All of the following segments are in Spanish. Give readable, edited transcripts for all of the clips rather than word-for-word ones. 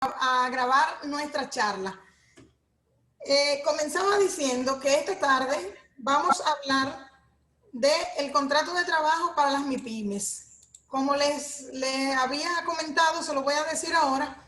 a grabar nuestra charla. Comenzaba diciendo que esta tarde vamos a hablar del contrato de trabajo para las MIPYMES. Como les había comentado, se lo voy a decir ahora,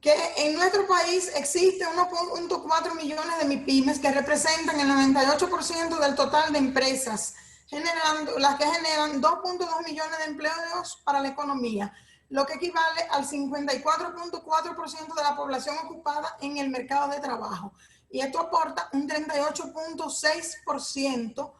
que en nuestro país existe 1.4 millones de MIPYMES que representan el 98% del total de empresas, las que generan 2.2 millones de empleos para la economía, lo que equivale al 54.4% de la población ocupada en el mercado de trabajo. Y esto aporta un 38.6%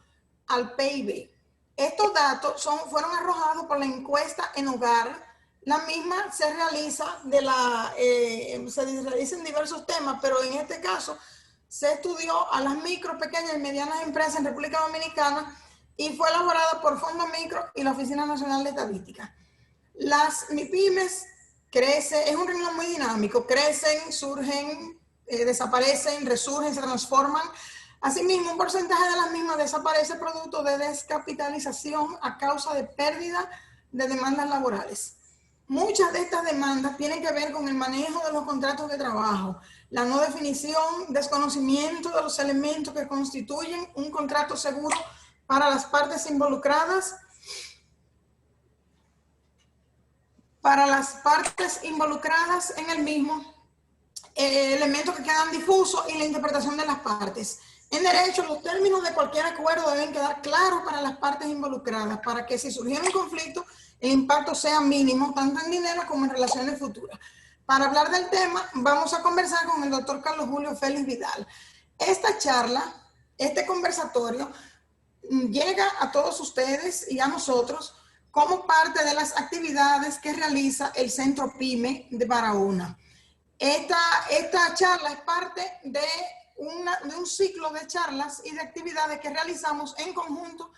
al PIB. Estos datos fueron arrojados por la encuesta en Hogar. La misma se realiza se realiza en diversos temas, pero en este caso se estudió a las micro, pequeñas y medianas empresas en República Dominicana y fue elaborada por Fondo Micro y la Oficina Nacional de Estadística. Las MIPYMES crecen, es un renglón muy dinámico, crecen, surgen, desaparecen, resurgen, se transforman. Asimismo, un porcentaje de las mismas desaparece producto de descapitalización a causa de pérdida de demandas laborales. Muchas de estas demandas tienen que ver con el manejo de los contratos de trabajo, la no definición, desconocimiento de los elementos que constituyen un contrato seguro para las partes involucradas, en el mismo, elementos que quedan difusos y la interpretación de las partes. En derecho, los términos de cualquier acuerdo deben quedar claros para las partes involucradas, para que si surgiera un conflicto, el impacto sea mínimo, tanto en dinero como en relaciones futuras. Para hablar del tema, vamos a conversar con el doctor Carlos Julio Félix Vidal. Esta charla, este conversatorio, llega a todos ustedes y a nosotros como parte de las actividades que realiza el Centro PYME de Barahona. Esta charla es parte de un ciclo de charlas y de actividades que realizamos en conjunto,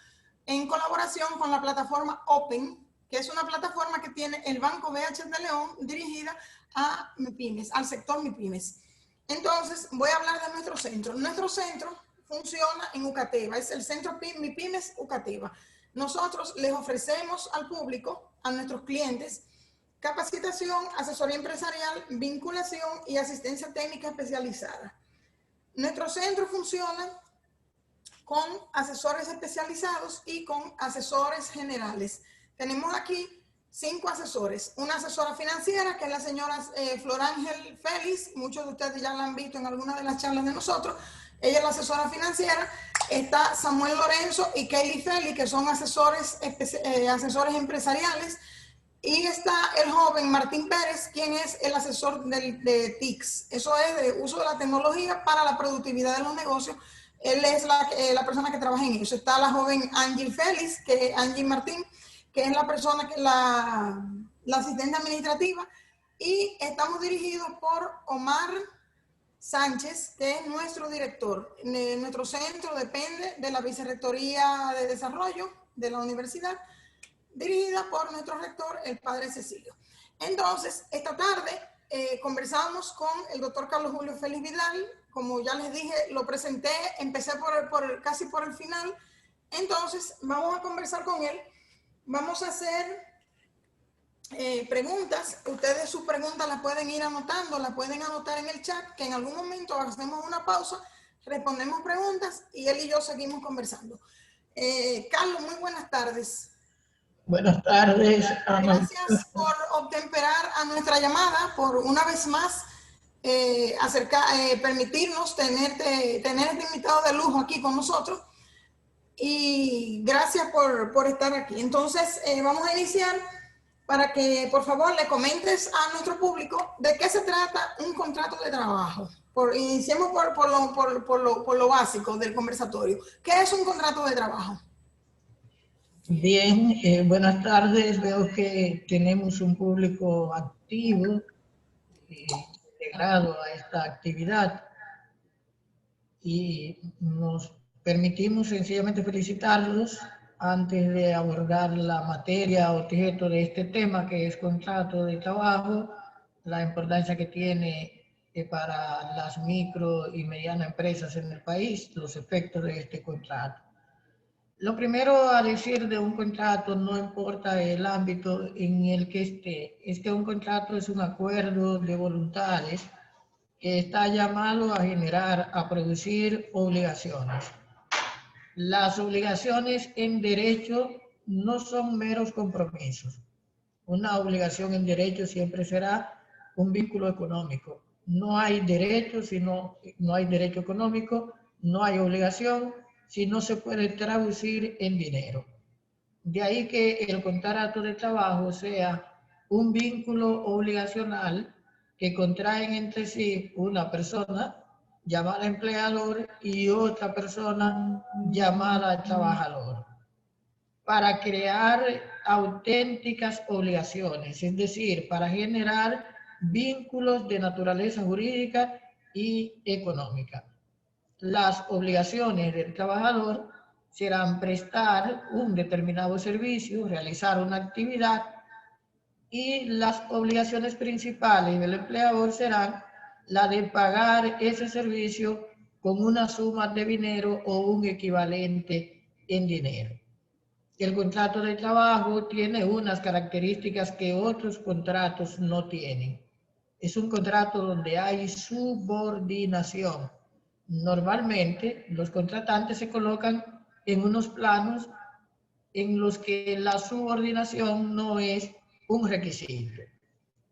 en colaboración con la plataforma Open, que es una plataforma que tiene el Banco BH de León dirigida a MIPYMES, al sector MIPYMES. Entonces, voy a hablar de nuestro centro. Nuestro centro funciona en Ucateva, es el Centro MIPYMES Ucateva. Nosotros les ofrecemos al público, a nuestros clientes, capacitación, asesoría empresarial, vinculación y asistencia técnica especializada. Nuestro centro funciona con asesores especializados y con asesores generales. Tenemos aquí 5 asesores. Una asesora financiera, que es la señora Flor Ángel Félix. Muchos de ustedes ya la han visto en alguna de las charlas de nosotros. Ella es la asesora financiera. Está Samuel Lorenzo y Kaylee Félix, que son asesores empresariales. Y está el joven Martín Pérez, quien es el asesor de TICS. Eso es de uso de la tecnología para la productividad de los negocios. Él es la persona que trabaja en eso. Está la joven Angie Félix, que es Angie Martín, que es la persona que la asistente administrativa. Y estamos dirigidos por Omar Sánchez, que es nuestro director. Nuestro centro depende de la Vicerrectoría de Desarrollo de la universidad, dirigida por nuestro rector, el padre Cecilio. Entonces, esta tarde conversamos con el doctor Carlos Julio Félix Vidal. Como ya les dije, lo presenté, empecé casi por el final. Entonces, vamos a conversar con él. Vamos a hacer preguntas. Ustedes sus preguntas las pueden ir anotando, las pueden anotar en el chat, que en algún momento hacemos una pausa, respondemos preguntas y él y yo seguimos conversando. Carlos, muy buenas tardes. Buenas tardes. Gracias por obtemperar a nuestra llamada, por una vez más permitirnos tener este invitado de lujo aquí con nosotros. Y gracias por estar aquí. Entonces, vamos a iniciar para que, por favor, le comentes a nuestro público de qué se trata un contrato de trabajo. Iniciemos por lo básico del conversatorio. ¿Qué es un contrato de trabajo? Bien, buenas tardes. Veo que tenemos un público activo, integrado a esta actividad, y nos permitimos sencillamente felicitarlos antes de abordar la materia objeto de este tema, que es contrato de trabajo, la importancia que tiene para las micro y medianas empresas en el país, los efectos de este contrato. Lo primero a decir de un contrato, no importa el ámbito en el que esté, es que un contrato es un acuerdo de voluntades que está llamado a generar, a producir obligaciones. Las obligaciones en derecho no son meros compromisos. Una obligación en derecho siempre será un vínculo económico. No hay derecho si no hay derecho económico, no hay obligación si no se puede traducir en dinero. De ahí que el contrato de trabajo sea un vínculo obligacional que contraen entre sí una persona llamada empleador y otra persona llamada trabajador, para crear auténticas obligaciones, es decir, para generar vínculos de naturaleza jurídica y económica. Las obligaciones del trabajador serán prestar un determinado servicio, realizar una actividad, y las obligaciones principales del empleador serán la de pagar ese servicio con una suma de dinero o un equivalente en dinero. El contrato de trabajo tiene unas características que otros contratos no tienen. Es un contrato donde hay subordinación. Normalmente los contratantes se colocan en unos planos en los que la subordinación no es un requisito.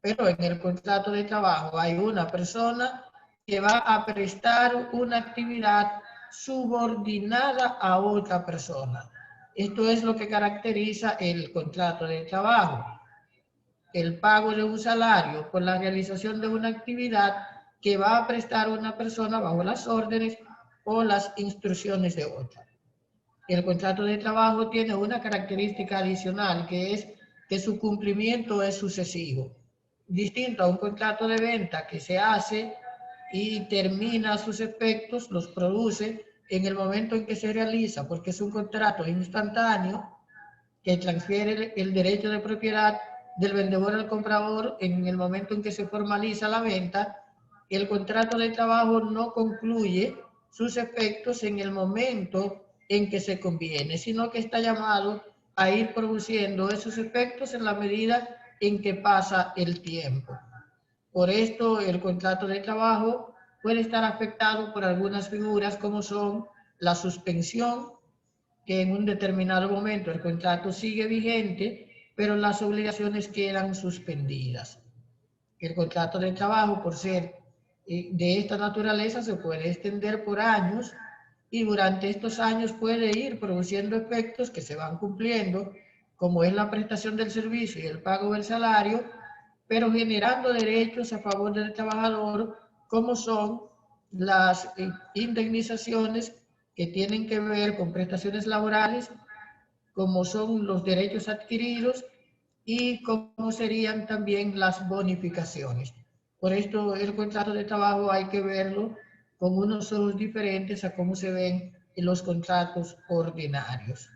Pero en el contrato de trabajo hay una persona que va a prestar una actividad subordinada a otra persona. Esto es lo que caracteriza el contrato de trabajo. El pago de un salario por la realización de una actividad que va a prestar una persona bajo las órdenes o las instrucciones de otra. El contrato de trabajo tiene una característica adicional, que es que su cumplimiento es sucesivo. Distinto a un contrato de venta que se hace y termina sus efectos, los produce en el momento en que se realiza, porque es un contrato instantáneo que transfiere el derecho de propiedad del vendedor al comprador en el momento en que se formaliza la venta. El contrato de trabajo no concluye sus efectos en el momento en que se conviene, sino que está llamado a ir produciendo esos efectos en la medida en que pasa el tiempo. Por esto, el contrato de trabajo puede estar afectado por algunas figuras como son la suspensión, que en un determinado momento el contrato sigue vigente, pero las obligaciones quedan suspendidas. El contrato de trabajo, por ser de esta naturaleza, se puede extender por años y durante estos años puede ir produciendo efectos que se van cumpliendo, como es la prestación del servicio y el pago del salario, pero generando derechos a favor del trabajador, como son las indemnizaciones que tienen que ver con prestaciones laborales, como son los derechos adquiridos y como serían también las bonificaciones. Por esto el contrato de trabajo hay que verlo con unos ojos diferentes a cómo se ven en los contratos ordinarios.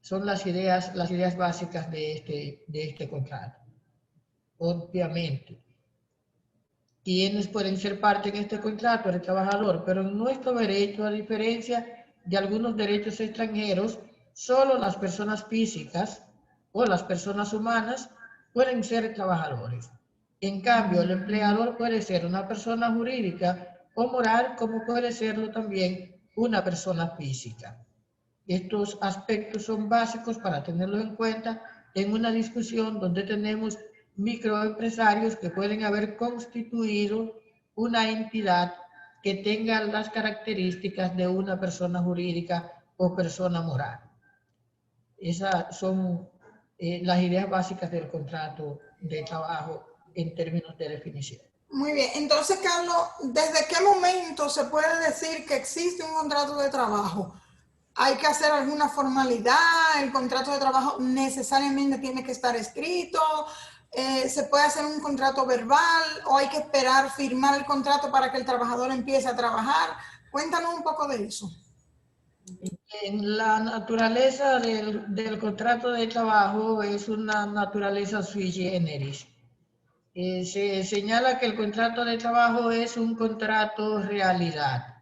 Son las ideas básicas de este contrato. Obviamente, quienes pueden ser parte en este contrato, el trabajador, pero en nuestro derecho, a diferencia de algunos derechos extranjeros, solo las personas físicas o las personas humanas pueden ser trabajadores. En cambio, el empleador puede ser una persona jurídica o moral, como puede serlo también una persona física. Estos aspectos son básicos para tenerlos en cuenta en una discusión donde tenemos microempresarios que pueden haber constituido una entidad que tenga las características de una persona jurídica o persona moral. Esas son las ideas básicas del contrato de trabajo en términos de definición. Muy bien, entonces, Carlos, ¿desde qué momento se puede decir que existe un contrato de trabajo? ¿Hay que hacer alguna formalidad? ¿El contrato de trabajo necesariamente tiene que estar escrito? ¿Se puede hacer un contrato verbal o hay que esperar firmar el contrato para que el trabajador empiece a trabajar? Cuéntanos un poco de eso. En la naturaleza del contrato de trabajo es una naturaleza sui generis. Se señala que el contrato de trabajo es un contrato realidad.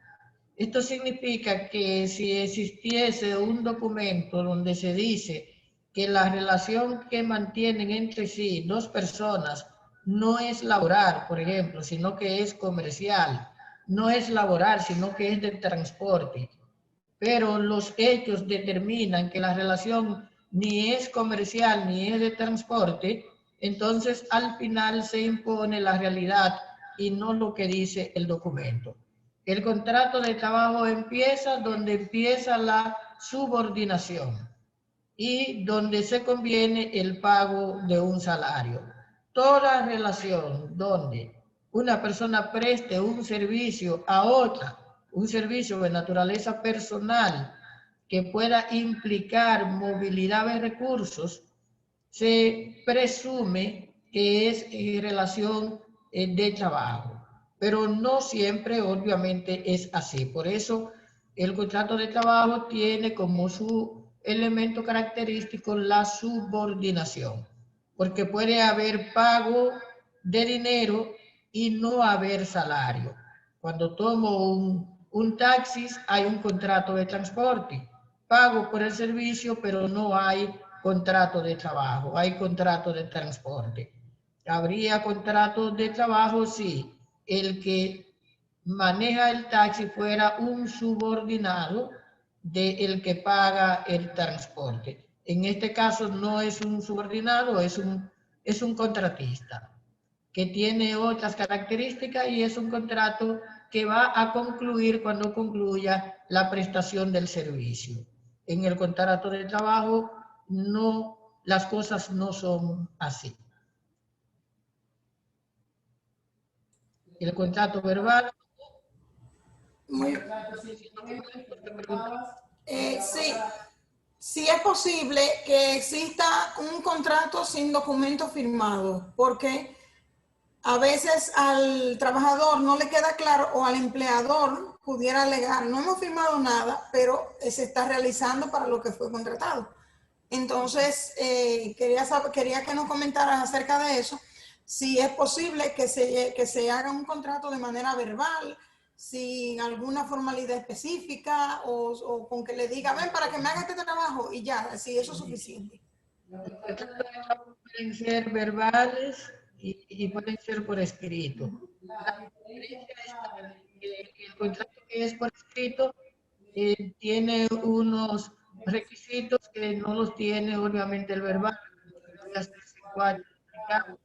Esto significa que si existiese un documento donde se dice que la relación que mantienen entre sí dos personas no es laboral, por ejemplo, sino que es comercial, no es laboral, sino que es de transporte, pero los hechos determinan que la relación ni es comercial ni es de transporte, entonces al final se impone la realidad y no lo que dice el documento. El contrato de trabajo empieza donde empieza la subordinación y donde se conviene el pago de un salario. Toda relación donde una persona preste un servicio a otra, un servicio de naturaleza personal que pueda implicar movilidad de recursos, se presume que es relación de trabajo, pero no siempre obviamente es así. Por eso el contrato de trabajo tiene como su elemento característico la subordinación, porque puede haber pago de dinero y no haber salario. Cuando tomo un taxi hay un contrato de transporte, pago por el servicio, pero no hay contrato de trabajo, hay contrato de transporte. ¿Habría contrato de trabajo? Sí. El que maneja el taxi fuera un subordinado del que paga el transporte. En este caso no es un subordinado, es un contratista que tiene otras características y es un contrato que va a concluir cuando concluya la prestación del servicio. En el contrato de trabajo no, las cosas no son así. El contrato verbal. Muy, sí, sí es posible que exista un contrato sin documento firmado, porque a veces al trabajador no le queda claro o al empleador pudiera alegar, no hemos firmado nada, pero se está realizando para lo que fue contratado. Entonces, quería que nos comentaras acerca de eso, si es posible que se haga un contrato de manera verbal, sin alguna formalidad específica o con que le diga, ven para que me haga este trabajo y ya, si eso es suficiente. Pueden ser verbales y pueden ser por escrito. La diferencia está en que el contrato que es por escrito tiene unos requisitos que no los tiene obviamente el verbal. Debe hacerse 4 duplicados,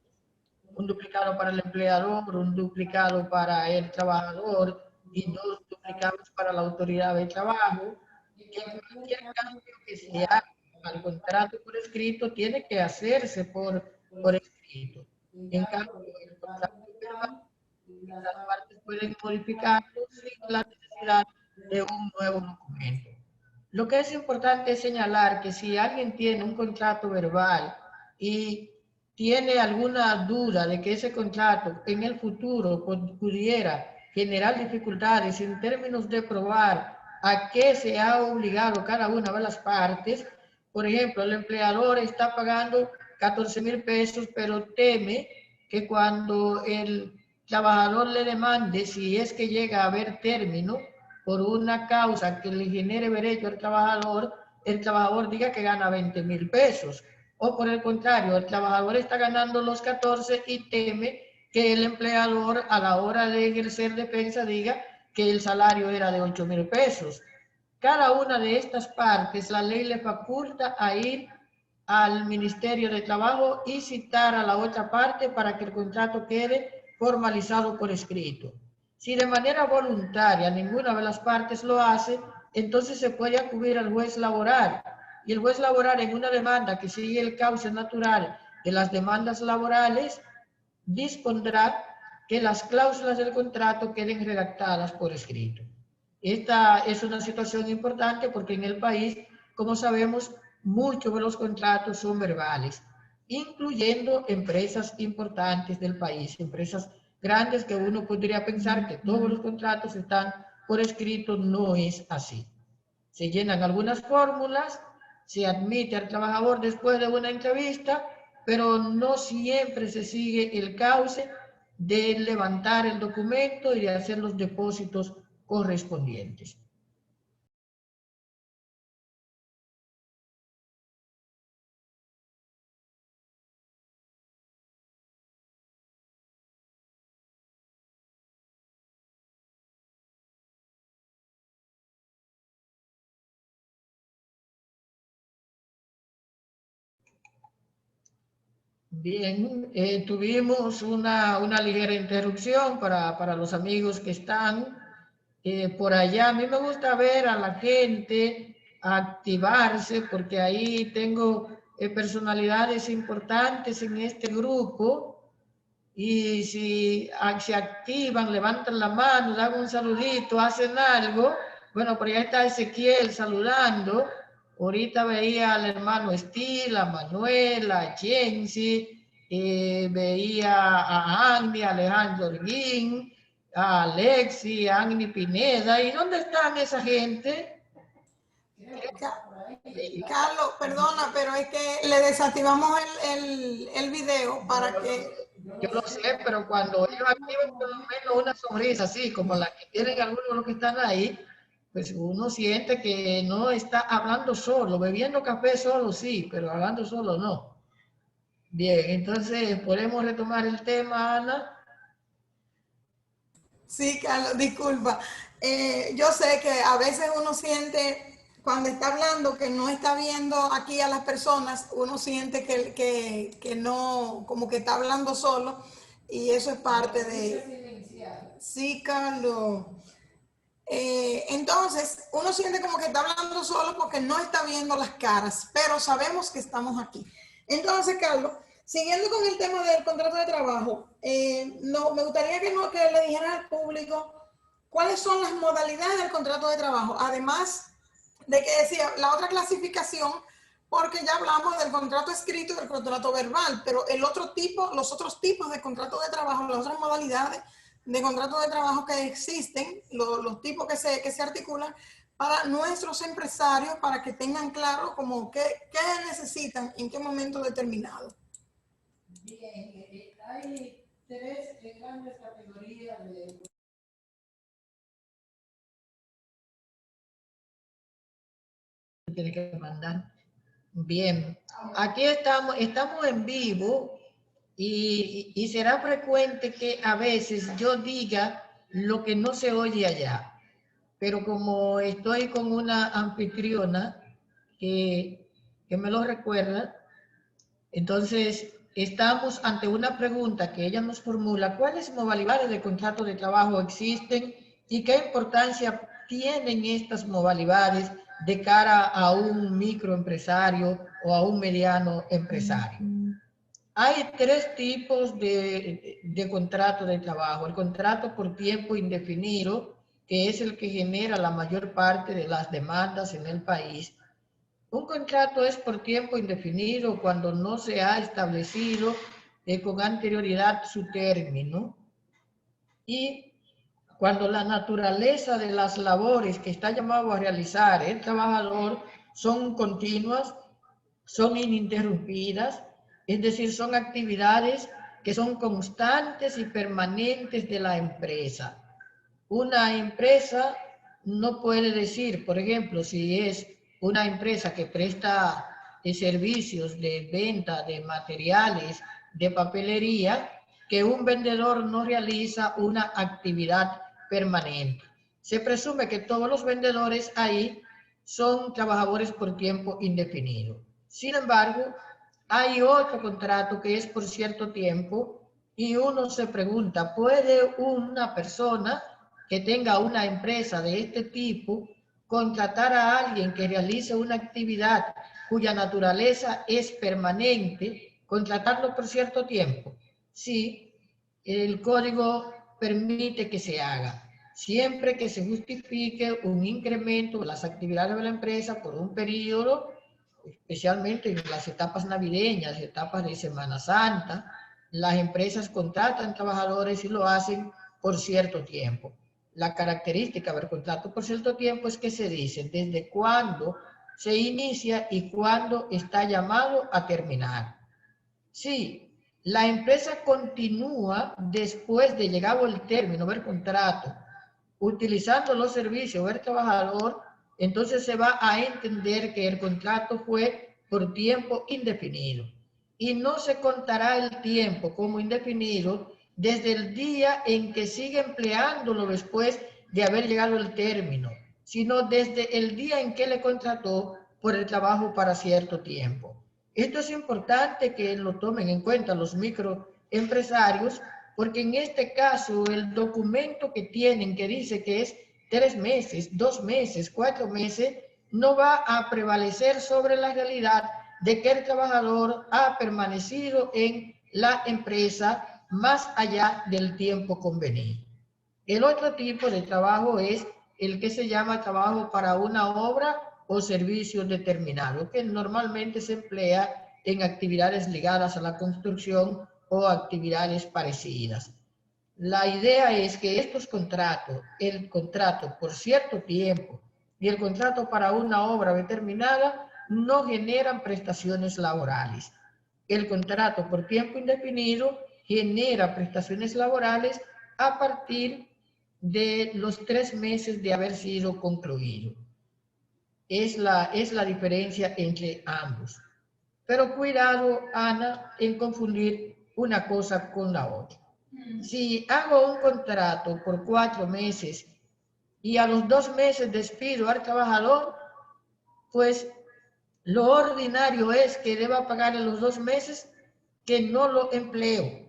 un duplicado para el empleador, un duplicado para el trabajador y 2 duplicados para la autoridad de trabajo. Que cualquier cambio que se haga al contrato por escrito tiene que hacerse por escrito. En cambio, el contrato verbal, las partes pueden modificarlo sin la necesidad de un nuevo documento. Lo que es importante es señalar que si alguien tiene un contrato verbal y tiene alguna duda de que ese contrato en el futuro pudiera generar dificultades en términos de probar a qué se ha obligado cada una de las partes, por ejemplo, el empleador está pagando 14,000 pesos, pero teme que cuando el trabajador le demande, si es que llega a haber término, por una causa que le genere derecho al trabajador, el trabajador diga que gana 20,000 pesos. O por el contrario, el trabajador está ganando los 14 y teme que el empleador a la hora de ejercer defensa diga que el salario era de 8,000 pesos. Cada una de estas partes, la ley le faculta a ir al Ministerio de Trabajo y citar a la otra parte para que el contrato quede formalizado por escrito. Si de manera voluntaria ninguna de las partes lo hace, entonces se puede acudir al juez laboral. Y el juez laboral, en una demanda que sigue el cauce natural de las demandas laborales, dispondrá que las cláusulas del contrato queden redactadas por escrito. Esta es una situación importante porque en el país, como sabemos, muchos de los contratos son verbales, incluyendo empresas importantes del país, empresas grandes que uno podría pensar que todos los contratos están por escrito. No es así. Se llenan algunas fórmulas, se admite al trabajador después de una entrevista, pero no siempre se sigue el cauce de levantar el documento y de hacer los depósitos correspondientes. Bien, tuvimos una ligera interrupción para los amigos que están por allá. A mí me gusta ver a la gente activarse porque ahí tengo personalidades importantes en este grupo y si se activan, levantan la mano, dan un saludito, hacen algo. Bueno, por allá está Ezequiel saludando. Ahorita veía al hermano Estil, a Manuela, a Jensi, veía a Andy, a Alejandro Holguín, a Alexi, a Agni Pineda. ¿Y dónde están esa gente? Carlos, perdona, pero es que le desactivamos el video para que... Yo lo sé, pero cuando ellos activan por lo menos una sonrisa así, como la que tienen algunos de los que están ahí, pues uno siente que no está hablando solo, bebiendo café solo sí, pero hablando solo no. Bien, entonces podemos retomar el tema, Ana. Sí, Carlos, disculpa. Yo sé que a veces uno siente, cuando está hablando, que no está viendo aquí a las personas, uno siente que no, como que está hablando solo, y eso es parte de... Sí, Carlos. Entonces, uno siente como que está hablando solo porque no está viendo las caras, pero sabemos que estamos aquí. Entonces, Carlos, siguiendo con el tema del contrato de trabajo, no, me gustaría que le dijeran al público cuáles son las modalidades del contrato de trabajo, además de que decía la otra clasificación, porque ya hablamos del contrato escrito y del contrato verbal, pero los otros tipos de contrato de trabajo, las otras modalidades de contrato de trabajo que existen, los tipos que se articulan para nuestros empresarios, para que tengan claro como qué necesitan en qué momento determinado. Bien, hay tres grandes categorías de... Tiene que mandar. Bien, aquí estamos en vivo y será frecuente que a veces yo diga lo que no se oye allá, pero como estoy con una anfitriona que me lo recuerda, entonces estamos ante una pregunta que ella nos formula: ¿cuáles modalidades de contrato de trabajo existen y qué importancia tienen estas modalidades de cara a un microempresario o a un mediano empresario? Hay tres tipos de contrato de trabajo. El contrato por tiempo indefinido, que es el que genera la mayor parte de las demandas en el país. Un contrato es por tiempo indefinido cuando no se ha establecido con anterioridad su término y cuando la naturaleza de las labores que está llamado a realizar el trabajador son continuas, son ininterrumpidas, es decir, son actividades que son constantes y permanentes de la empresa. Una empresa no puede decir, por ejemplo, si es una empresa que presta servicios de venta de materiales de papelería, que un vendedor no realiza una actividad permanente. Se presume que todos los vendedores ahí son trabajadores por tiempo indefinido. Sin embargo, hay otro contrato que es por cierto tiempo y uno se pregunta, ¿puede una persona que tenga una empresa de este tipo contratar a alguien que realice una actividad cuya naturaleza es permanente, contratarlo por cierto tiempo? Sí, el código permite que se haga, siempre que se justifique un incremento de las actividades de la empresa por un periodo, especialmente en las etapas navideñas, etapas de Semana Santa. Las empresas contratan trabajadores y lo hacen por cierto tiempo. La característica del contrato por cierto tiempo es que se dice desde cuándo se inicia y cuándo está llamado a terminar. Sí, la empresa continúa después de llegado el término del contrato, utilizando los servicios del trabajador, entonces se va a entender que el contrato fue por tiempo indefinido y no se contará el tiempo como indefinido desde el día en que sigue empleándolo después de haber llegado el término, sino desde el día en que le contrató por el trabajo para cierto tiempo. Esto es importante que lo tomen en cuenta los microempresarios, porque en este caso el documento que tienen que dice que es 3 meses, 2 meses, 4 meses, no va a prevalecer sobre la realidad de que el trabajador ha permanecido en la empresa más allá del tiempo convenido. El otro tipo de trabajo es el que se llama trabajo para una obra o servicio determinado, que normalmente se emplea en actividades ligadas a la construcción o actividades parecidas. La idea es que estos contratos, el contrato por cierto tiempo y el contrato para una obra determinada, no generan prestaciones laborales. El contrato por tiempo indefinido genera prestaciones laborales a partir de los 3 meses de haber sido concluido. Es la diferencia entre ambos. Pero cuidado, Ana, en confundir una cosa con la otra. Si hago un contrato por 4 meses y a los 2 meses despido al trabajador, pues lo ordinario es que deba pagar en los 2 meses que no lo empleo.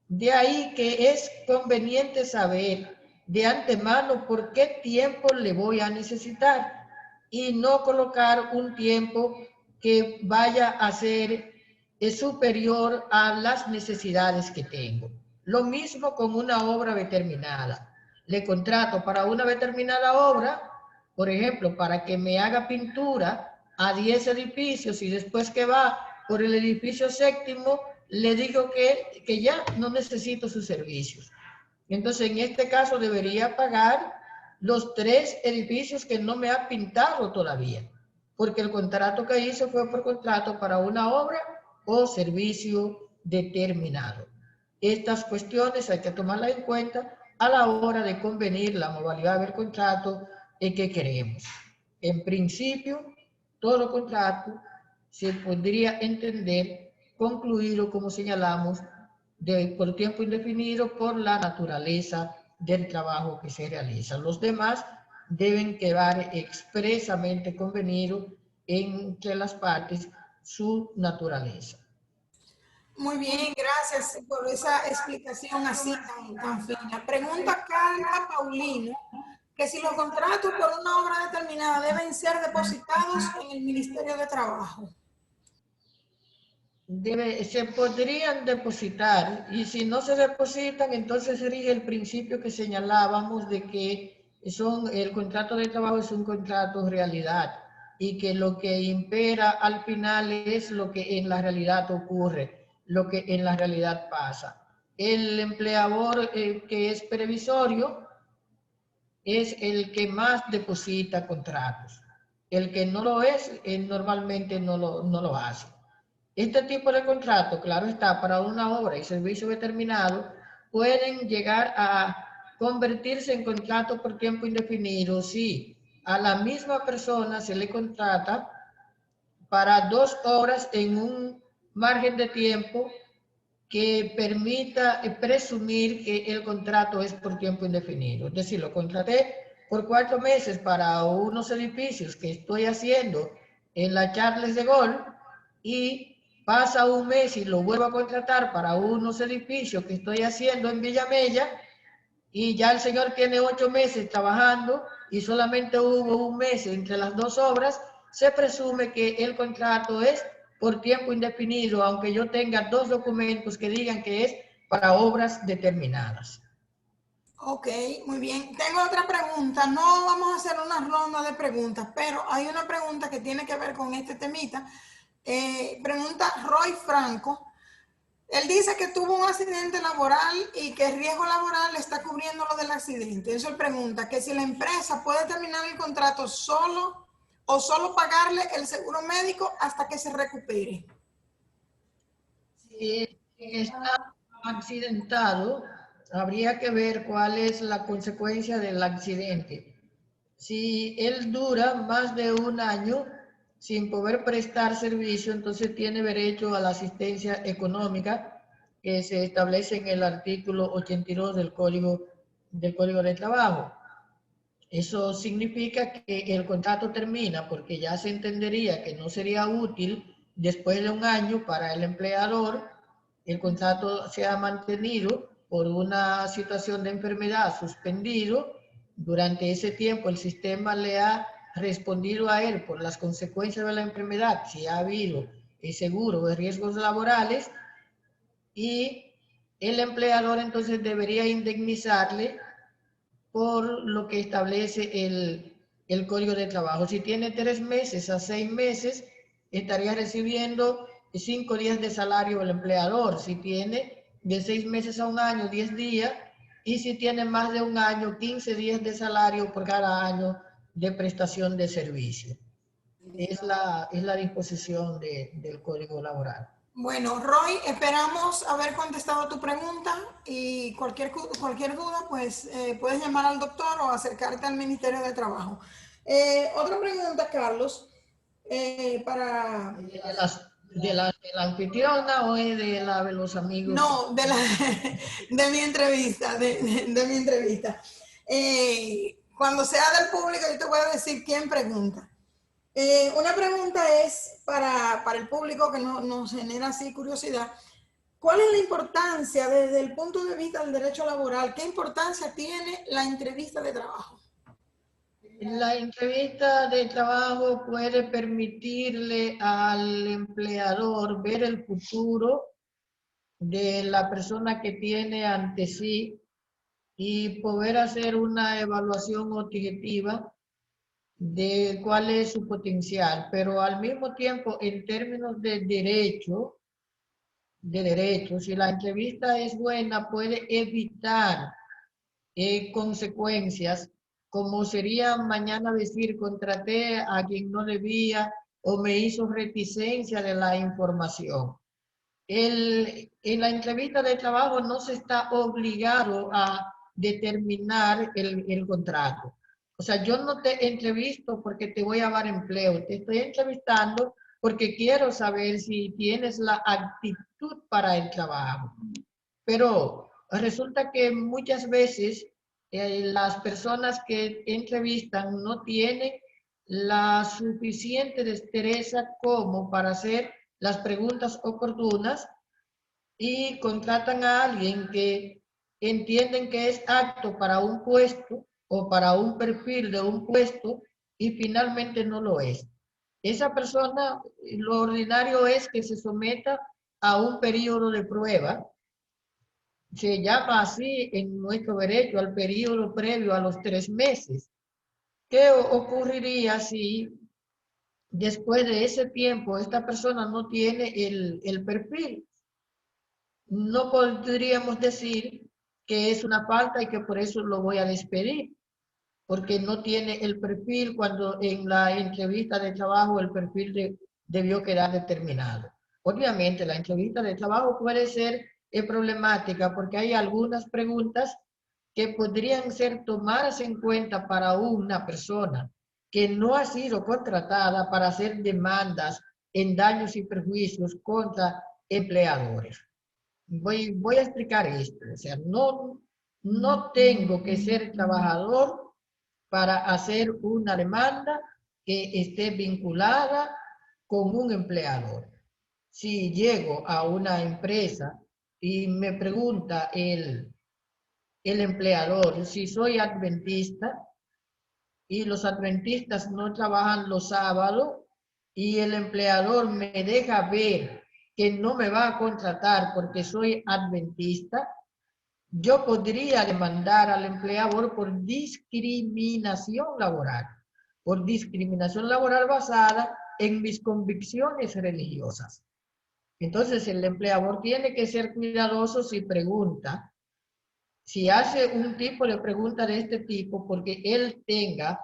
De ahí que es conveniente saber de antemano por qué tiempo le voy a necesitar y no colocar un tiempo que vaya a ser superior a las necesidades que tengo. Lo mismo con una obra determinada. Le contrato para una determinada obra, por ejemplo, para que me haga pintura a 10 edificios y después que va por el edificio séptimo, le digo que ya no necesito sus servicios. Entonces, en este caso debería pagar los 3 edificios que no me ha pintado todavía, porque el contrato que hizo fue por contrato para una obra o servicio determinado. Estas cuestiones hay que tomarlas en cuenta a la hora de convenir la modalidad del contrato que queremos. En principio, todo contrato se podría entender concluido, como señalamos, por tiempo indefinido por la naturaleza del trabajo que se realiza. Los demás deben quedar expresamente convenidos entre las partes su naturaleza. Muy bien, gracias por esa explicación así tan fina. Pregunta Carla Paulino que si los contratos por una obra determinada deben ser depositados en el Ministerio de Trabajo. Se podrían depositar, y si no se depositan, entonces sería el principio que señalábamos de que el contrato de trabajo es un contrato realidad y que lo que impera al final es lo que en la realidad ocurre, lo que en la realidad pasa. El empleador que es previsorio es el que más deposita contratos. El que no lo es, normalmente no lo hace. Este tipo de contrato, claro está, para una obra y servicio determinado, pueden llegar a convertirse en contrato por tiempo indefinido si a la misma persona se le contrata para 2 obras en un margen de tiempo que permita presumir que el contrato es por tiempo indefinido. Es decir, lo contraté por 4 meses para unos edificios que estoy haciendo en la Charles de Gaulle y pasa un mes y lo vuelvo a contratar para unos edificios que estoy haciendo en Villamella y ya el señor tiene 8 meses trabajando y solamente hubo un mes entre las 2 obras, se presume que el contrato es por tiempo indefinido, aunque yo tenga 2 documentos que digan que es para obras determinadas. Ok, muy bien. Tengo otra pregunta. No vamos a hacer una ronda de preguntas, pero hay una pregunta que tiene que ver con este temita. Pregunta Roy Franco. Él dice que tuvo un accidente laboral y que el riesgo laboral está cubriendo lo del accidente. Eso él pregunta que si la empresa puede terminar el contrato solo o solo pagarle el seguro médico hasta que se recupere. Si está accidentado habría que ver cuál es la consecuencia del accidente. Si él dura más de un año sin poder prestar servicio, entonces tiene derecho a la asistencia económica que se establece en el artículo 82 del Código de Trabajo. Eso significa que el contrato termina porque ya se entendería que no sería útil después de un año para el empleador. El contrato se ha mantenido por una situación de enfermedad suspendido. Durante ese tiempo el sistema le ha respondido a él por las consecuencias de la enfermedad, si ha habido seguro de riesgos laborales, y el empleador entonces debería indemnizarle por lo que establece el Código de Trabajo. Si tiene 3 meses a 6 meses, estaría recibiendo 5 días de salario el empleador. Si tiene de 6 meses a un año, 10 días. Y si tiene más de un año, 15 días de salario por cada año de prestación de servicio. Es la disposición del Código Laboral. Bueno, Roy, esperamos haber contestado tu pregunta y cualquier duda, pues puedes llamar al doctor o acercarte al Ministerio de Trabajo. Otra pregunta, Carlos, para... ¿De la anfitriona o es de la de los amigos? No, de mi entrevista, de mi entrevista. Cuando sea del público, yo te voy a decir quién pregunta. Una pregunta es para el público que nos genera así curiosidad. ¿Cuál es la importancia desde el punto de vista del derecho laboral? ¿Qué importancia tiene la entrevista de trabajo? La entrevista de trabajo puede permitirle al empleador ver el futuro de la persona que tiene ante sí y poder hacer una evaluación objetiva de cuál es su potencial, pero al mismo tiempo en términos de derecho, si la entrevista es buena, puede evitar consecuencias, como sería mañana decir contraté a quien no debía o me hizo reticencia de la información. En la entrevista de trabajo no se está obligado a determinar el contrato. O sea, yo no te entrevisto porque te voy a dar empleo, te estoy entrevistando porque quiero saber si tienes la actitud para el trabajo. Pero resulta que muchas veces las personas que entrevistan no tienen la suficiente destreza como para hacer las preguntas oportunas y contratan a alguien que entienden que es apto para un puesto o para un perfil de un puesto y finalmente no lo es. Esa persona, lo ordinario es que se someta a un periodo de prueba. Se llama así en nuestro derecho al periodo previo a los 3 meses. ¿Qué ocurriría si después de ese tiempo esta persona no tiene el perfil? No podríamos decir que es una falta y que por eso lo voy a despedir, porque no tiene el perfil cuando en la entrevista de trabajo el perfil debió quedar determinado. Obviamente la entrevista de trabajo puede ser problemática porque hay algunas preguntas que podrían ser tomadas en cuenta para una persona que no ha sido contratada para hacer demandas en daños y perjuicios contra empleadores. Voy a explicar esto. O sea, no tengo que ser trabajador para hacer una demanda que esté vinculada con un empleador. Si llego a una empresa y me pregunta el empleador si soy adventista y los adventistas no trabajan los sábados y el empleador me deja ver que no me va a contratar porque soy adventista, yo podría demandar al empleador por discriminación laboral basada en mis convicciones religiosas. Entonces el empleador tiene que ser cuidadoso si pregunta, si hace un tipo de pregunta de este tipo, porque él tenga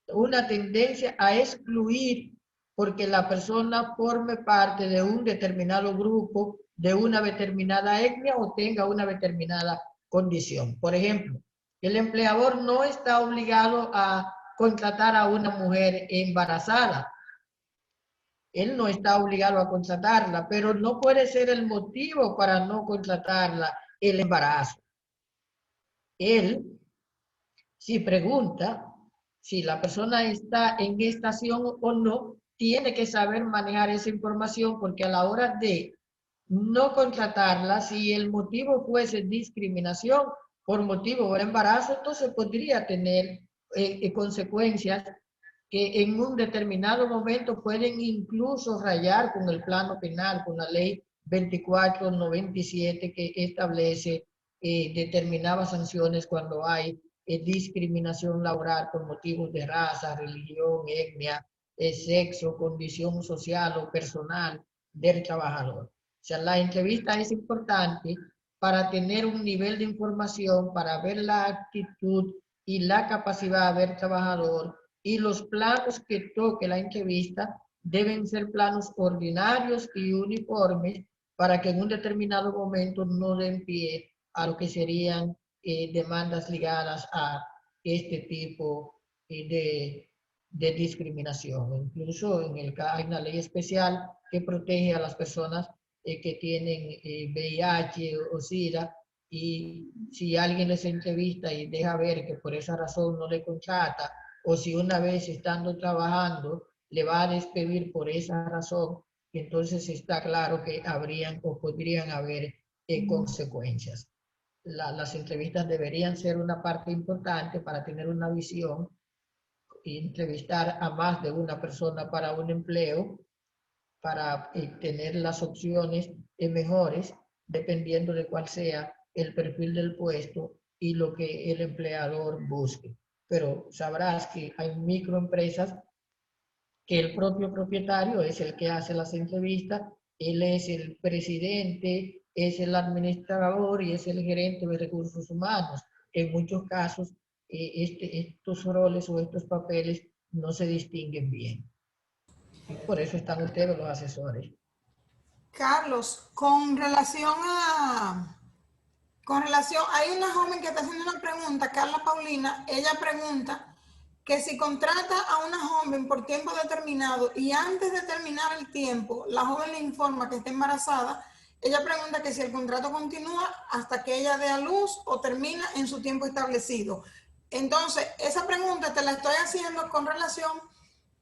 una tendencia a excluir porque la persona forme parte de un determinado grupo, de una determinada etnia o tenga una determinada condición. Por ejemplo, el empleador no está obligado a contratar a una mujer embarazada. Él no está obligado a contratarla, pero no puede ser el motivo para no contratarla el embarazo. Él, si pregunta si la persona está en gestación o no, tiene que saber manejar esa información, porque a la hora de no contratarla, si el motivo fuese discriminación por motivo de embarazo, entonces podría tener consecuencias que en un determinado momento pueden incluso rayar con el plano penal, con la ley 2497 que establece determinadas sanciones cuando hay discriminación laboral por motivos de raza, religión, etnia, sexo, condición social o personal del trabajador. O sea, la entrevista es importante para tener un nivel de información, para ver la actitud y la capacidad del trabajador, y los planos que toque la entrevista deben ser planos ordinarios y uniformes para que en un determinado momento no den pie a lo que serían demandas ligadas a este tipo de discriminación. Incluso hay una ley especial que protege a las personas que tienen VIH o SIDA, y si alguien les entrevista y deja ver que por esa razón no le contrata, o si una vez estando trabajando le va a despedir por esa razón, entonces está claro que habrían o podrían haber consecuencias. Las entrevistas deberían ser una parte importante para tener una visión, entrevistar a más de una persona para un empleo, para tener las opciones mejores dependiendo de cuál sea el perfil del puesto y lo que el empleador busque. Pero sabrás que hay microempresas que el propio propietario es el que hace las entrevistas, él es el presidente, es el administrador y es el gerente de recursos humanos. En muchos casos, estos roles o estos papeles no se distinguen bien. Y por eso están ustedes los asesores. Carlos, hay una joven que está haciendo una pregunta, Carla Paulina, ella pregunta que si contrata a una joven por tiempo determinado y antes de terminar el tiempo, la joven le informa que está embarazada, ella pregunta que si el contrato continúa hasta que ella dé a luz o termina en su tiempo establecido. Entonces, esa pregunta te la estoy haciendo con relación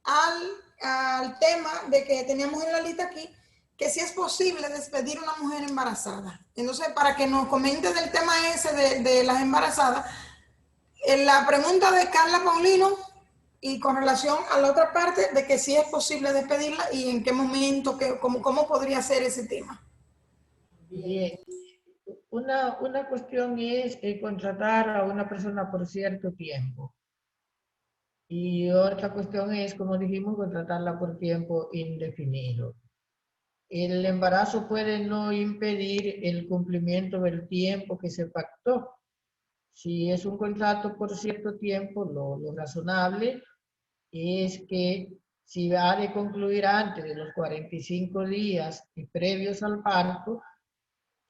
al tema de que teníamos en la lista aquí, que si es posible despedir a una mujer embarazada. Entonces, para que nos comente del tema ese de las embarazadas, la pregunta de Carla Paulino y con relación a la otra parte de que si es posible despedirla y en qué momento, cómo podría ser ese tema. Bien. Una cuestión es contratar a una persona por cierto tiempo. Y otra cuestión es, como dijimos, contratarla por tiempo indefinido. El embarazo puede no impedir el cumplimiento del tiempo que se pactó. Si es un contrato por cierto tiempo, lo razonable es que si ha de concluir antes de los 45 días previos al parto,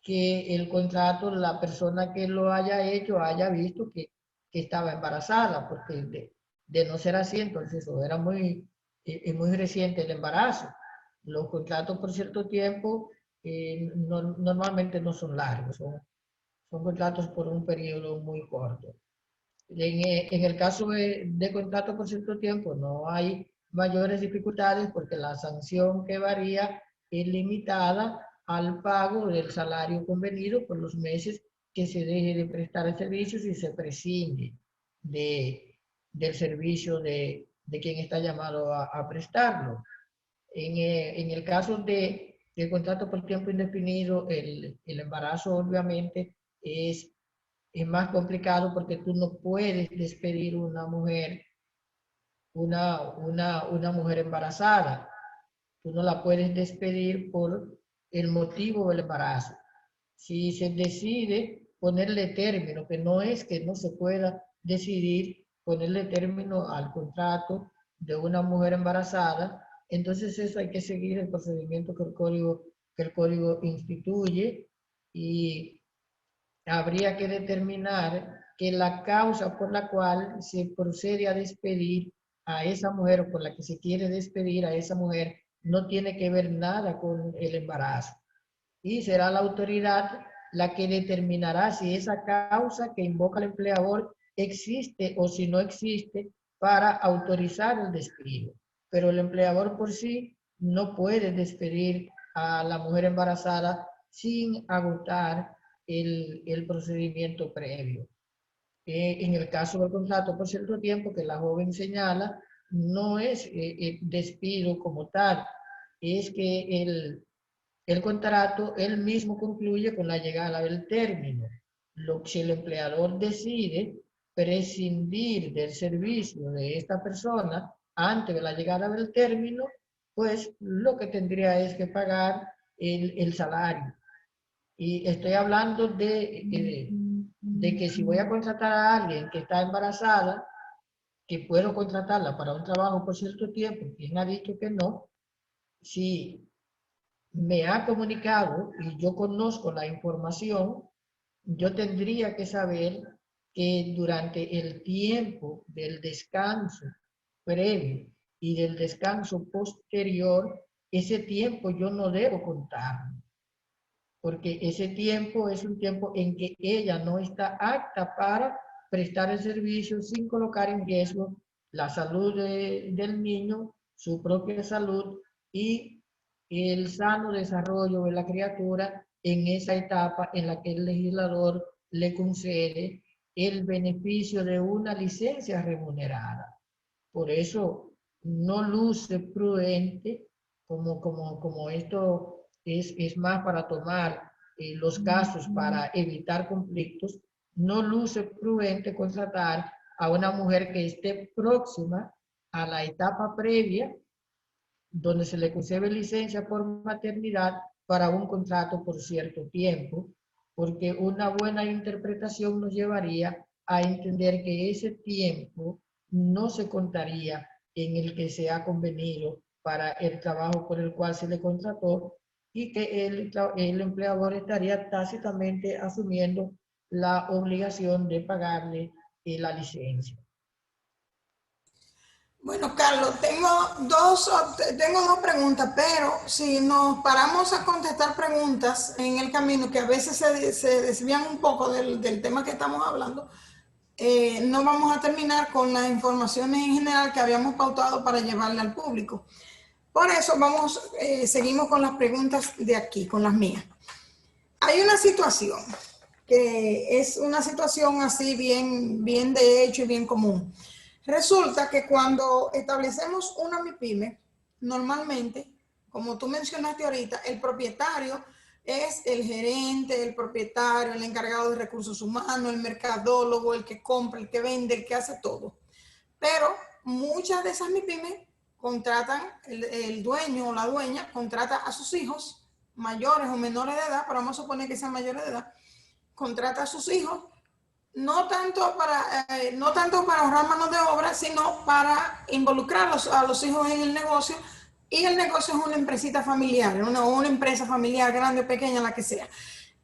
que el contrato, la persona que lo haya hecho haya visto que estaba embarazada, porque de no ser así, entonces o era muy reciente el embarazo. Los contratos por cierto tiempo normalmente no son largos, son contratos por un periodo muy corto. En el caso de contratos por cierto tiempo no hay mayores dificultades porque la sanción que varía es limitada al pago del salario convenido por los meses que se deje de prestar el servicio si se prescinde del servicio de quien está llamado a prestarlo. En el caso de contrato por tiempo indefinido, el embarazo obviamente es más complicado porque tú no puedes despedir una mujer embarazada. Tú no la puedes despedir por el motivo del embarazo. Si se decide ponerle término, que no es que no se pueda decidir ponerle término al contrato de una mujer embarazada, entonces eso hay que seguir el procedimiento que el código instituye y habría que determinar que la causa por la cual se procede a despedir a esa mujer o por la que se quiere despedir a esa mujer no tiene que ver nada con el embarazo. Y será la autoridad la que determinará si esa causa que invoca el empleador existe o si no existe para autorizar el despido. Pero el empleador por sí no puede despedir a la mujer embarazada sin agotar el procedimiento previo. En el caso del contrato por cierto tiempo que la joven señala, no es despido como tal, es que el contrato él mismo concluye con la llegada del término. Si el empleador decide prescindir del servicio de esta persona antes de la llegada del término, pues lo que tendría es que pagar el salario. Y estoy hablando de que si voy a contratar a alguien que está embarazada, que puedo contratarla para un trabajo por cierto tiempo, quien ha dicho que no, si me ha comunicado y yo conozco la información, yo tendría que saber que durante el tiempo del descanso previo y del descanso posterior, ese tiempo yo no debo contar, porque ese tiempo es un tiempo en que ella no está apta para prestar el servicio sin colocar en riesgo la salud del niño, su propia salud y el sano desarrollo de la criatura en esa etapa en la que el legislador le concede el beneficio de una licencia remunerada. Por eso no luce prudente, como esto es más para tomar los casos para evitar conflictos, no luce prudente contratar a una mujer que esté próxima a la etapa previa donde se le concede licencia por maternidad para un contrato por cierto tiempo, porque una buena interpretación nos llevaría a entender que ese tiempo no se contaría en el que se ha convenido para el trabajo por el cual se le contrató y que el empleador estaría tácitamente asumiendo la obligación de pagarle la licencia. Bueno, Carlos, tengo dos preguntas, pero si nos paramos a contestar preguntas en el camino, que a veces se desvían un poco del tema que estamos hablando, no vamos a terminar con las informaciones en general que habíamos pautado para llevarle al público. Por eso seguimos con las preguntas de aquí, con las mías. Hay una situación que es una situación así bien de hecho y bien común. Resulta que cuando establecemos una MIPYME, normalmente, como tú mencionaste ahorita, el propietario es el gerente, el propietario, el encargado de recursos humanos, el mercadólogo, el que compra, el que vende, el que hace todo. Pero muchas de esas MIPYME contratan, el dueño o la dueña contrata a sus hijos mayores o menores de edad, pero vamos a suponer que sean mayores de edad, contrata a sus hijos no tanto para ahorrar manos de obra, sino para involucrar a los hijos en el negocio, y el negocio es una empresita familiar, una empresa familiar grande o pequeña, la que sea.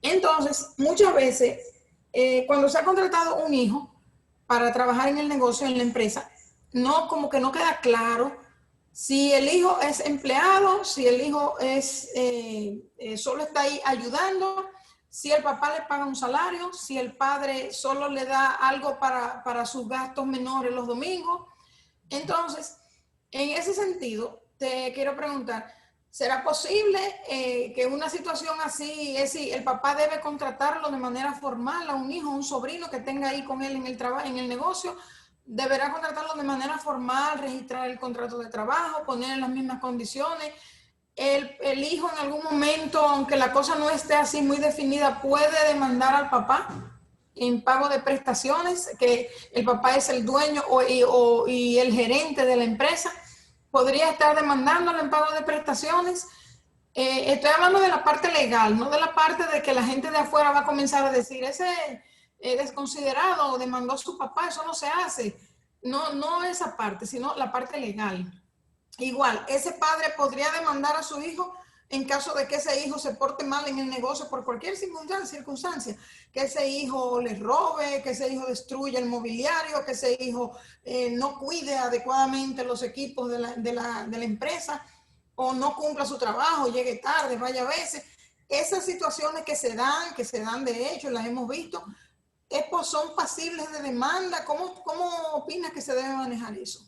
Entonces, muchas veces, cuando se ha contratado un hijo para trabajar en el negocio, en la empresa, como que no queda claro si el hijo es empleado, si el hijo solo está ahí ayudando, si el papá le paga un salario, si el padre solo le da algo para sus gastos menores los domingos. Entonces, en ese sentido, te quiero preguntar, ¿será posible que una situación así, es si el papá debe contratarlo de manera formal a un hijo, un sobrino que tenga ahí con él en el trabajo, en el negocio? ¿Deberá contratarlo de manera formal, registrar el contrato de trabajo, poner en las mismas condiciones? El hijo en algún momento, aunque la cosa no esté así muy definida, puede demandar al papá en pago de prestaciones, que el papá es el dueño y el gerente de la empresa, podría estar demandándolo en pago de prestaciones. Estoy hablando de la parte legal, no de la parte de que la gente de afuera va a comenzar a decir, ese desconsiderado demandó a su papá, eso no se hace. No esa parte, sino la parte legal. Igual, ese padre podría demandar a su hijo en caso de que ese hijo se porte mal en el negocio por cualquier circunstancia, que ese hijo les robe, que ese hijo destruya el mobiliario, que ese hijo no cuide adecuadamente los equipos de la empresa, o no cumpla su trabajo, llegue tarde, vaya a veces. Esas situaciones que se dan de hecho, las hemos visto, son pasibles de demanda. ¿Cómo opinas que se debe manejar eso?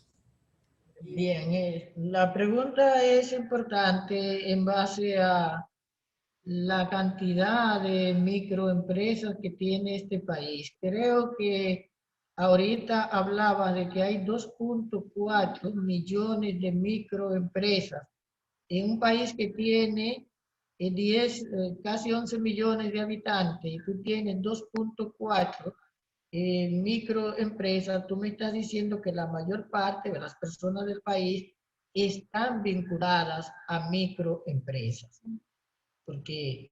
Bien, la pregunta es importante en base a la cantidad de microempresas que tiene este país. Creo que ahorita hablaba de que hay 2.4 millones de microempresas en un país que tiene 10, casi 11 millones de habitantes, y tú tienes 2.4 microempresas. Tú me estás diciendo que la mayor parte de las personas del país están vinculadas a microempresas, porque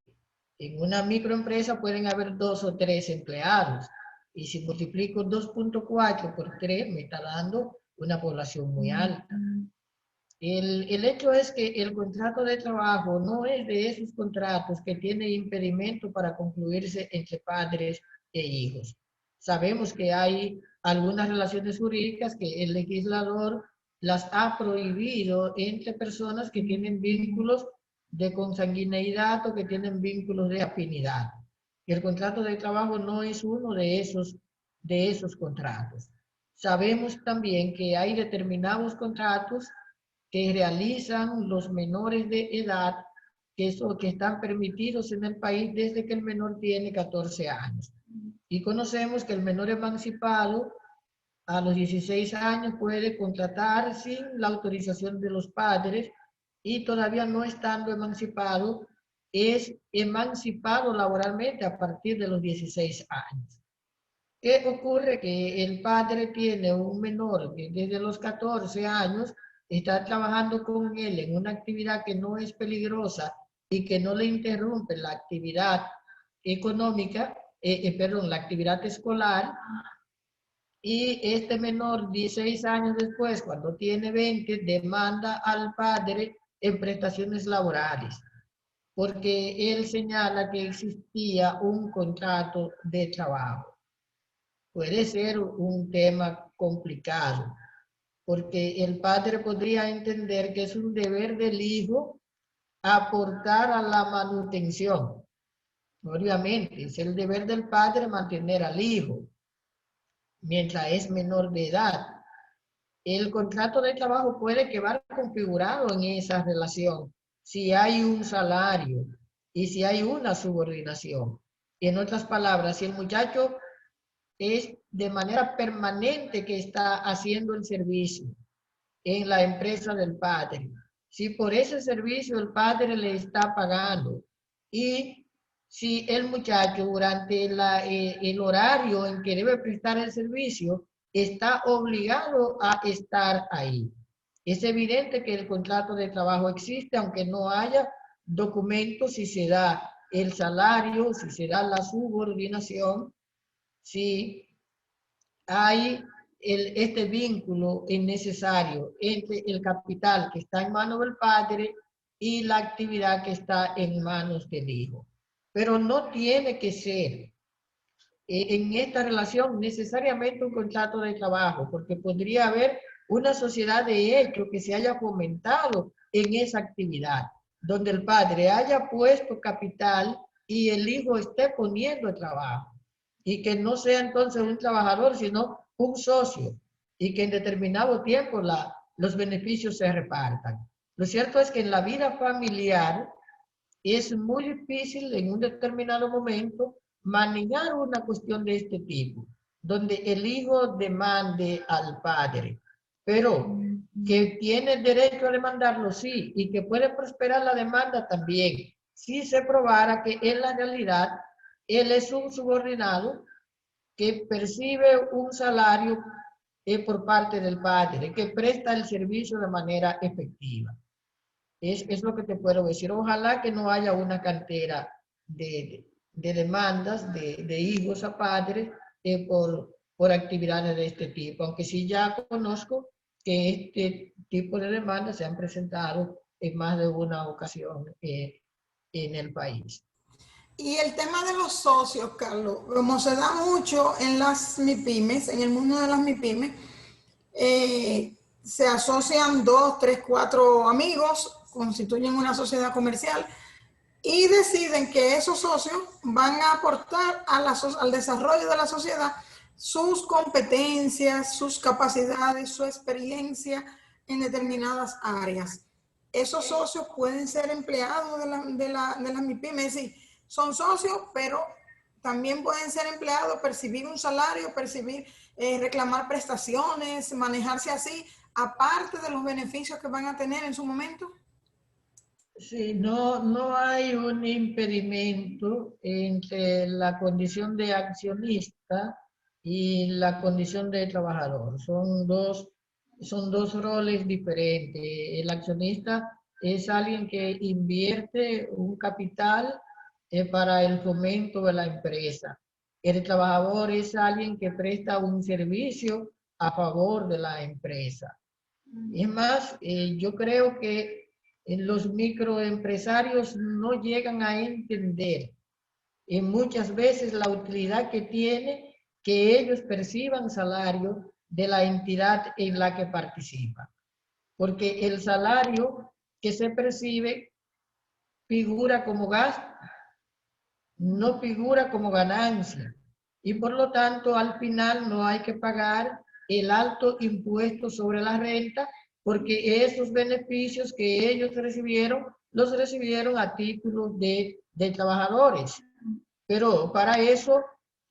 en una microempresa pueden haber 2 o 3 empleados, y si multiplico 2.4 por 3 me está dando una población muy alta. El hecho es que el contrato de trabajo no es de esos contratos que tiene impedimento para concluirse entre padres e hijos. Sabemos que hay algunas relaciones jurídicas que el legislador las ha prohibido entre personas que tienen vínculos de consanguineidad o que tienen vínculos de afinidad. Y el contrato de trabajo no es uno de esos contratos. Sabemos también que hay determinados contratos que realizan los menores de edad, que están permitidos en el país desde que el menor tiene 14 años. Y conocemos que el menor emancipado a los 16 años puede contratar sin la autorización de los padres, y todavía no estando emancipado, es emancipado laboralmente a partir de los 16 años. ¿Qué ocurre? Que el padre tiene un menor que desde los 14 años está trabajando con él en una actividad que no es peligrosa y que no le interrumpe la actividad económica, la actividad escolar, y este menor 16 años después, cuando tiene 20, demanda al padre en prestaciones laborales, porque él señala que existía un contrato de trabajo. Puede ser un tema complicado, porque el padre podría entender que es un deber del hijo aportar a la manutención. Obviamente, es el deber del padre mantener al hijo mientras es menor de edad. El contrato de trabajo puede quedar configurado en esa relación si hay un salario y si hay una subordinación. Y en otras palabras, si el muchacho es de manera permanente que está haciendo el servicio en la empresa del padre, si por ese servicio el padre le está pagando, y si el muchacho durante el horario en que debe prestar el servicio está obligado a estar ahí. Es evidente que el contrato de trabajo existe, aunque no haya documentos, si se da el salario, si se da la subordinación, si hay este vínculo necesario entre el capital que está en manos del padre y la actividad que está en manos del hijo. Pero no tiene que ser en esta relación necesariamente un contrato de trabajo, porque podría haber una sociedad de hecho que se haya fomentado en esa actividad, donde el padre haya puesto capital y el hijo esté poniendo trabajo, y que no sea entonces un trabajador, sino un socio, y que en determinado tiempo los beneficios se repartan. Lo cierto es que en la vida familiar es muy difícil en un determinado momento manejar una cuestión de este tipo, donde el hijo demande al padre, pero que tiene derecho a demandarlo, sí, y que puede prosperar la demanda también, si se probara que en la realidad él es un subordinado que percibe un salario por parte del padre, que presta el servicio de manera efectiva. Es lo que te puedo decir. Ojalá que no haya una cantera de demandas de hijos a padres por actividades de este tipo, aunque sí ya conozco que este tipo de demandas se han presentado en más de una ocasión en el país. Y el tema de los socios, Carlos, como se da mucho en las MIPYMES, en el mundo de las MIPYMES, se asocian 2, 3, 4 amigos, constituyen una sociedad comercial y deciden que esos socios van a aportar al desarrollo de la sociedad sus competencias, sus capacidades, su experiencia en determinadas áreas. Esos socios pueden ser empleados de las MIPYMES, es decir, son socios, pero también pueden ser empleados, percibir un salario, reclamar prestaciones, manejarse así, aparte de los beneficios que van a tener en su momento. Sí, no hay un impedimento entre la condición de accionista y la condición de trabajador. Son dos roles diferentes. El accionista es alguien que invierte un capital para el fomento de la empresa. El trabajador es alguien que presta un servicio a favor de la empresa. Es más, yo creo que los microempresarios no llegan a entender muchas veces la utilidad que tiene que ellos perciban salario de la entidad en la que participan. Porque el salario que se percibe figura como gasto, no figura como ganancia. Y por lo tanto, al final no hay que pagar el alto impuesto sobre la renta, porque esos beneficios que ellos recibieron, los recibieron a título de trabajadores. Pero para eso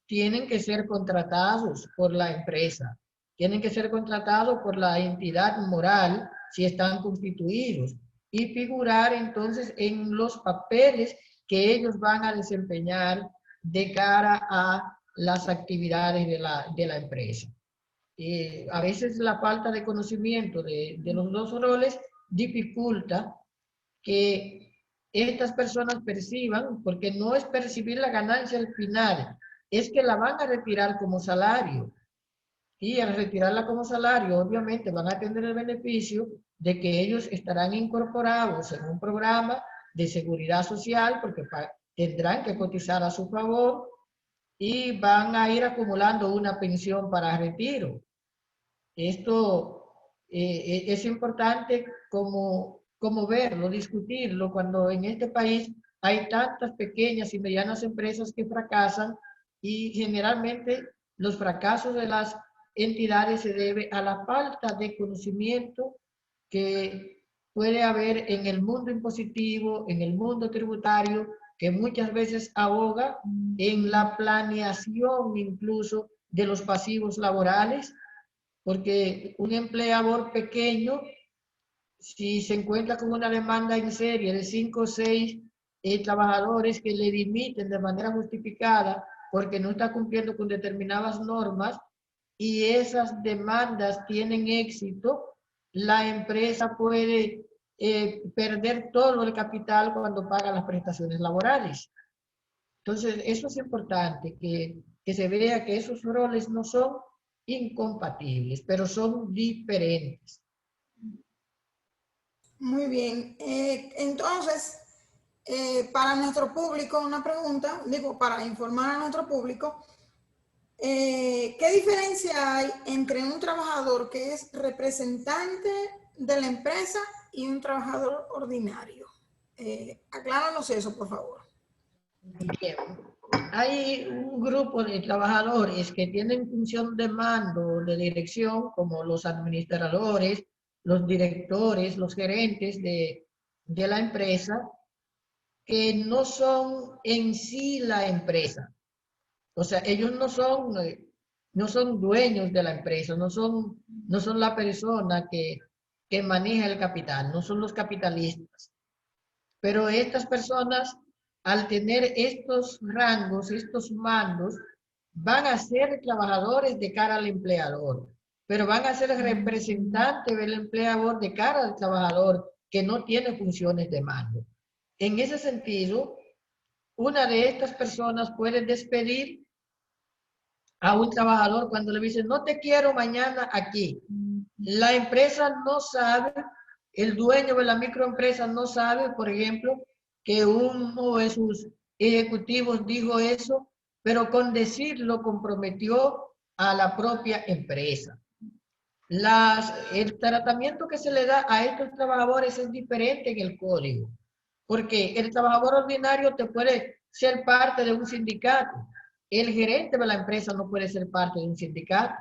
tienen que ser contratados por la empresa, tienen que ser contratados por la entidad moral si están constituidos y figurar entonces en los papeles que ellos van a desempeñar de cara a las actividades de la empresa. A veces la falta de conocimiento de los dos roles dificulta que estas personas perciban, porque no es percibir la ganancia al final, es que la van a retirar como salario. Y al retirarla como salario, obviamente van a tener el beneficio de que ellos estarán incorporados en un programa de seguridad social, porque tendrán que cotizar a su favor y van a ir acumulando una pensión para retiro. Esto es importante como verlo, discutirlo, cuando en este país hay tantas pequeñas y medianas empresas que fracasan y generalmente los fracasos de las entidades se debe a la falta de conocimiento que puede haber en el mundo impositivo, en el mundo tributario, que muchas veces ahoga en la planeación incluso de los pasivos laborales, porque un empleador pequeño, si se encuentra con una demanda en serie de 5 o 6 trabajadores que le dimiten de manera justificada porque no está cumpliendo con determinadas normas y esas demandas tienen éxito, la empresa puede perder todo el capital cuando paga las prestaciones laborales. Entonces, eso es importante, que se vea que esos roles no son incompatibles, pero son diferentes. Muy bien. Entonces, para nuestro público, una pregunta, digo, para informar a nuestro público, ¿qué diferencia hay entre un trabajador que es representante de la empresa y un trabajador ordinario? Acláranos eso, por favor. Bien. Hay un grupo de trabajadores que tienen función de mando, de dirección, como los administradores, los directores, los gerentes de la empresa, que no son en sí la empresa. O sea, ellos no son dueños de la empresa, no son la persona que maneja el capital, no son los capitalistas. Pero estas personas, al tener estos rangos, estos mandos, van a ser trabajadores de cara al empleador, pero van a ser representantes del empleador de cara al trabajador que no tiene funciones de mando. En ese sentido, una de estas personas puede despedir a un trabajador cuando le dicen, no te quiero mañana aquí. La empresa no sabe El dueño de la microempresa no sabe, por ejemplo, que uno de sus ejecutivos dijo eso, pero con decirlo comprometió a la propia empresa. El tratamiento que se le da a estos trabajadores es diferente en el código, porque el trabajador ordinario te puede ser parte de un sindicato. El gerente de la empresa no puede ser parte de un sindicato,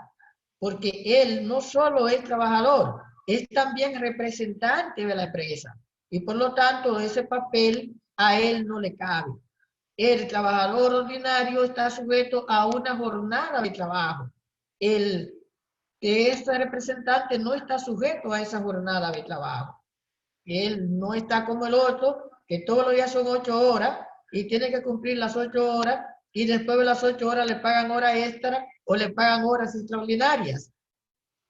porque él no solo es trabajador, es también representante de la empresa. Y por lo tanto, ese papel a él no le cabe. El trabajador ordinario está sujeto a una jornada de trabajo. El que este representante no está sujeto a esa jornada de trabajo. Él no está como el otro, que todos los días son 8 horas y tiene que cumplir las 8 horas y después de las 8 horas le pagan horas extra o le pagan horas extraordinarias,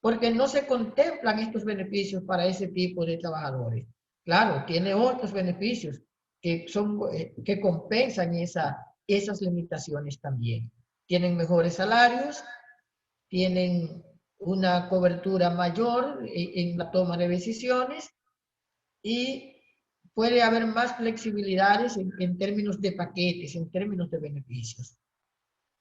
porque no se contemplan estos beneficios para ese tipo de trabajadores. Claro, tiene otros beneficios que compensan esas limitaciones también. Tienen mejores salarios, tienen una cobertura mayor en la toma de decisiones y puede haber más flexibilidades en términos de paquetes, en términos de beneficios.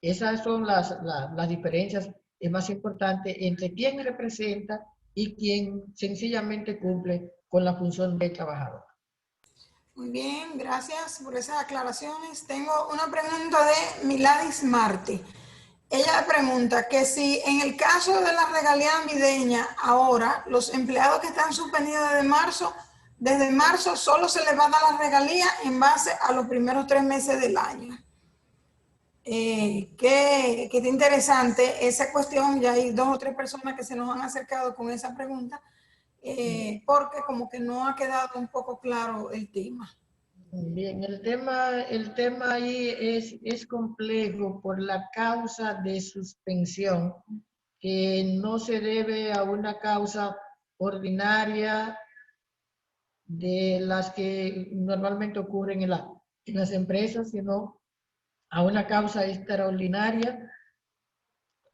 Esas son las diferencias más importantes entre quién representa y quién sencillamente cumple con la función de trabajador. Muy bien, gracias por esas aclaraciones. Tengo una pregunta de Miladis Martí. Ella pregunta que si en el caso de la regalía navideña, ahora los empleados que están suspendidos desde marzo solo se les va a dar la regalía en base a los primeros 3 meses del año. Que interesante esa cuestión. Ya hay 2 o 3 personas que se nos han acercado con esa pregunta, porque como que no ha quedado un poco claro el tema. Bien, el tema ahí es complejo por la causa de suspensión, que no se debe a una causa ordinaria de las que normalmente ocurren en las empresas, sino a una causa extraordinaria.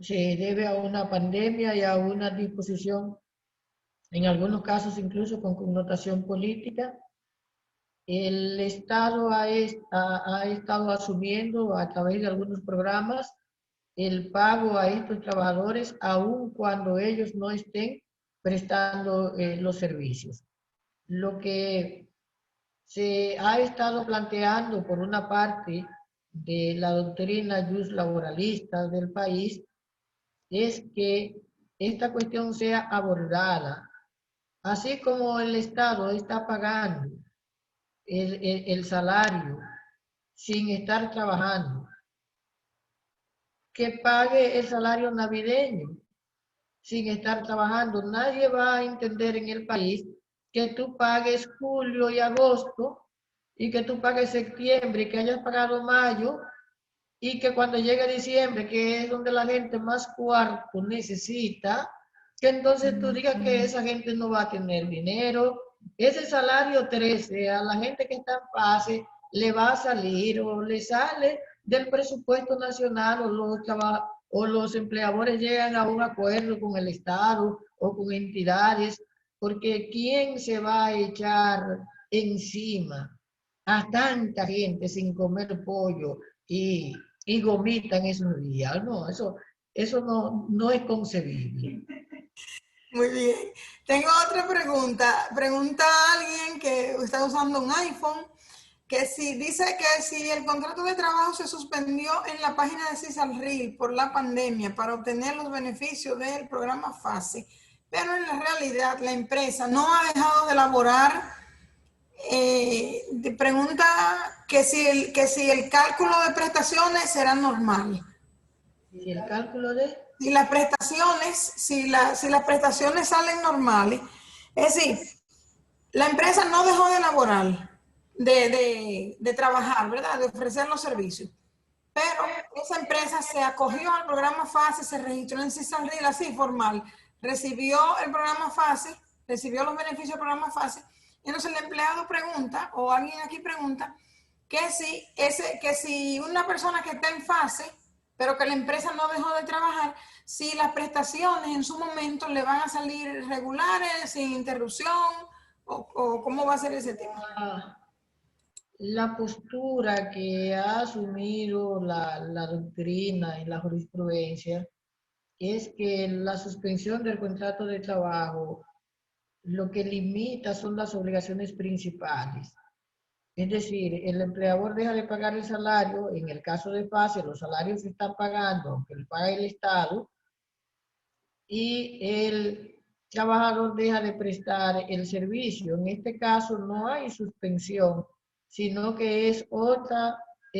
Se debe a una pandemia y a una disposición, en algunos casos incluso con connotación política. El Estado ha estado asumiendo a través de algunos programas el pago a estos trabajadores, aun cuando ellos no estén prestando los servicios. Lo que se ha estado planteando por una parte de la doctrina jus laboralista del país es que esta cuestión sea abordada, así como el Estado está pagando el salario sin estar trabajando, que pague el salario navideño sin estar trabajando. Nadie va a entender en el país que tú pagues julio y agosto y que tú pagues septiembre y que hayas pagado mayo y que cuando llegue diciembre, que es donde la gente más cuarto necesita, que entonces tú digas que esa gente no va a tener dinero. Ese salario 13 a la gente que está en fase le va a salir o le sale del presupuesto nacional o los empleadores llegan a un acuerdo con el Estado o con entidades, porque ¿quién se va a echar encima a tanta gente sin comer pollo y gomita en esos días? No, eso no es concebible. Muy bien. Tengo otra pregunta. Pregunta a alguien que está usando un iPhone, que si dice que si el contrato de trabajo se suspendió en la página de CISALRIL por la pandemia para obtener los beneficios del programa FASE, pero en la realidad la empresa no ha dejado de elaborar, pregunta que si el cálculo de prestaciones será normal. ¿Y el cálculo de? Si las prestaciones salen normales, es decir, la empresa no dejó de elaborar, de trabajar, ¿verdad? De ofrecer los servicios. Pero esa empresa se acogió al programa FASE, se registró en CISALRIL así formal, recibió el programa FASE, recibió los beneficios del programa FASE. Entonces el empleado pregunta, o alguien aquí pregunta, que si una persona que está en FASE, pero que la empresa no dejó de trabajar, si las prestaciones en su momento le van a salir regulares, sin interrupción, o cómo va a ser ese tema? La postura que ha asumido la doctrina y la jurisprudencia es que la suspensión del contrato de trabajo lo que limita son las obligaciones principales. Es decir, el empleador deja de pagar el salario, en el caso de FASE los salarios se están pagando, aunque lo paga el Estado, y el trabajador deja de prestar el servicio. En este caso no hay suspensión, sino que es otra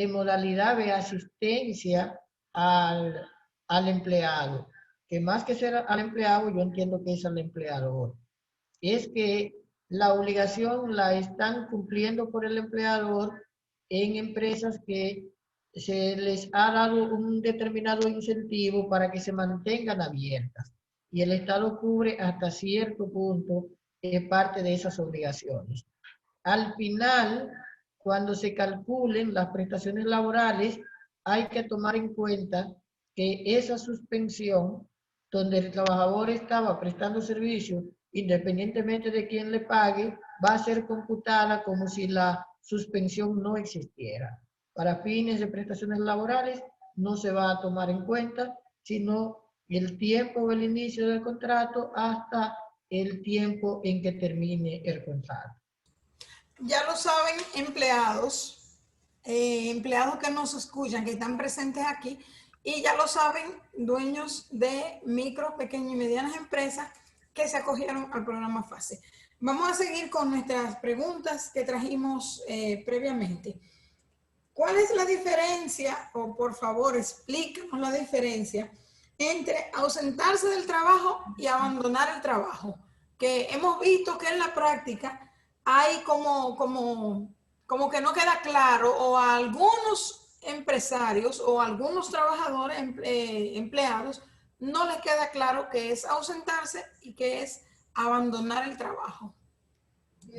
modalidad de asistencia al empleado, que más que ser al empleado, yo entiendo que es al empleador. Es que la obligación la están cumpliendo por el empleador en empresas que se les ha dado un determinado incentivo para que se mantengan abiertas. Y el Estado cubre hasta cierto punto parte de esas obligaciones. Al final, cuando se calculen las prestaciones laborales, hay que tomar en cuenta que esa suspensión, donde el trabajador estaba prestando servicio, independientemente de quién le pague, va a ser computada como si la suspensión no existiera. Para fines de prestaciones laborales no se va a tomar en cuenta, sino el tiempo del inicio del contrato hasta el tiempo en que termine el contrato. Ya lo saben empleados que nos escuchan, que están presentes aquí, y ya lo saben dueños de micro, pequeñas y medianas empresas que se acogieron al programa FASE. Vamos a seguir con nuestras preguntas que trajimos previamente. ¿Cuál es la diferencia, o por favor explícanos la diferencia entre ausentarse del trabajo y abandonar el trabajo? Que hemos visto que en la práctica hay como que no queda claro, o a algunos empresarios o a algunos trabajadores, empleados, no les queda claro qué es ausentarse y qué es abandonar el trabajo.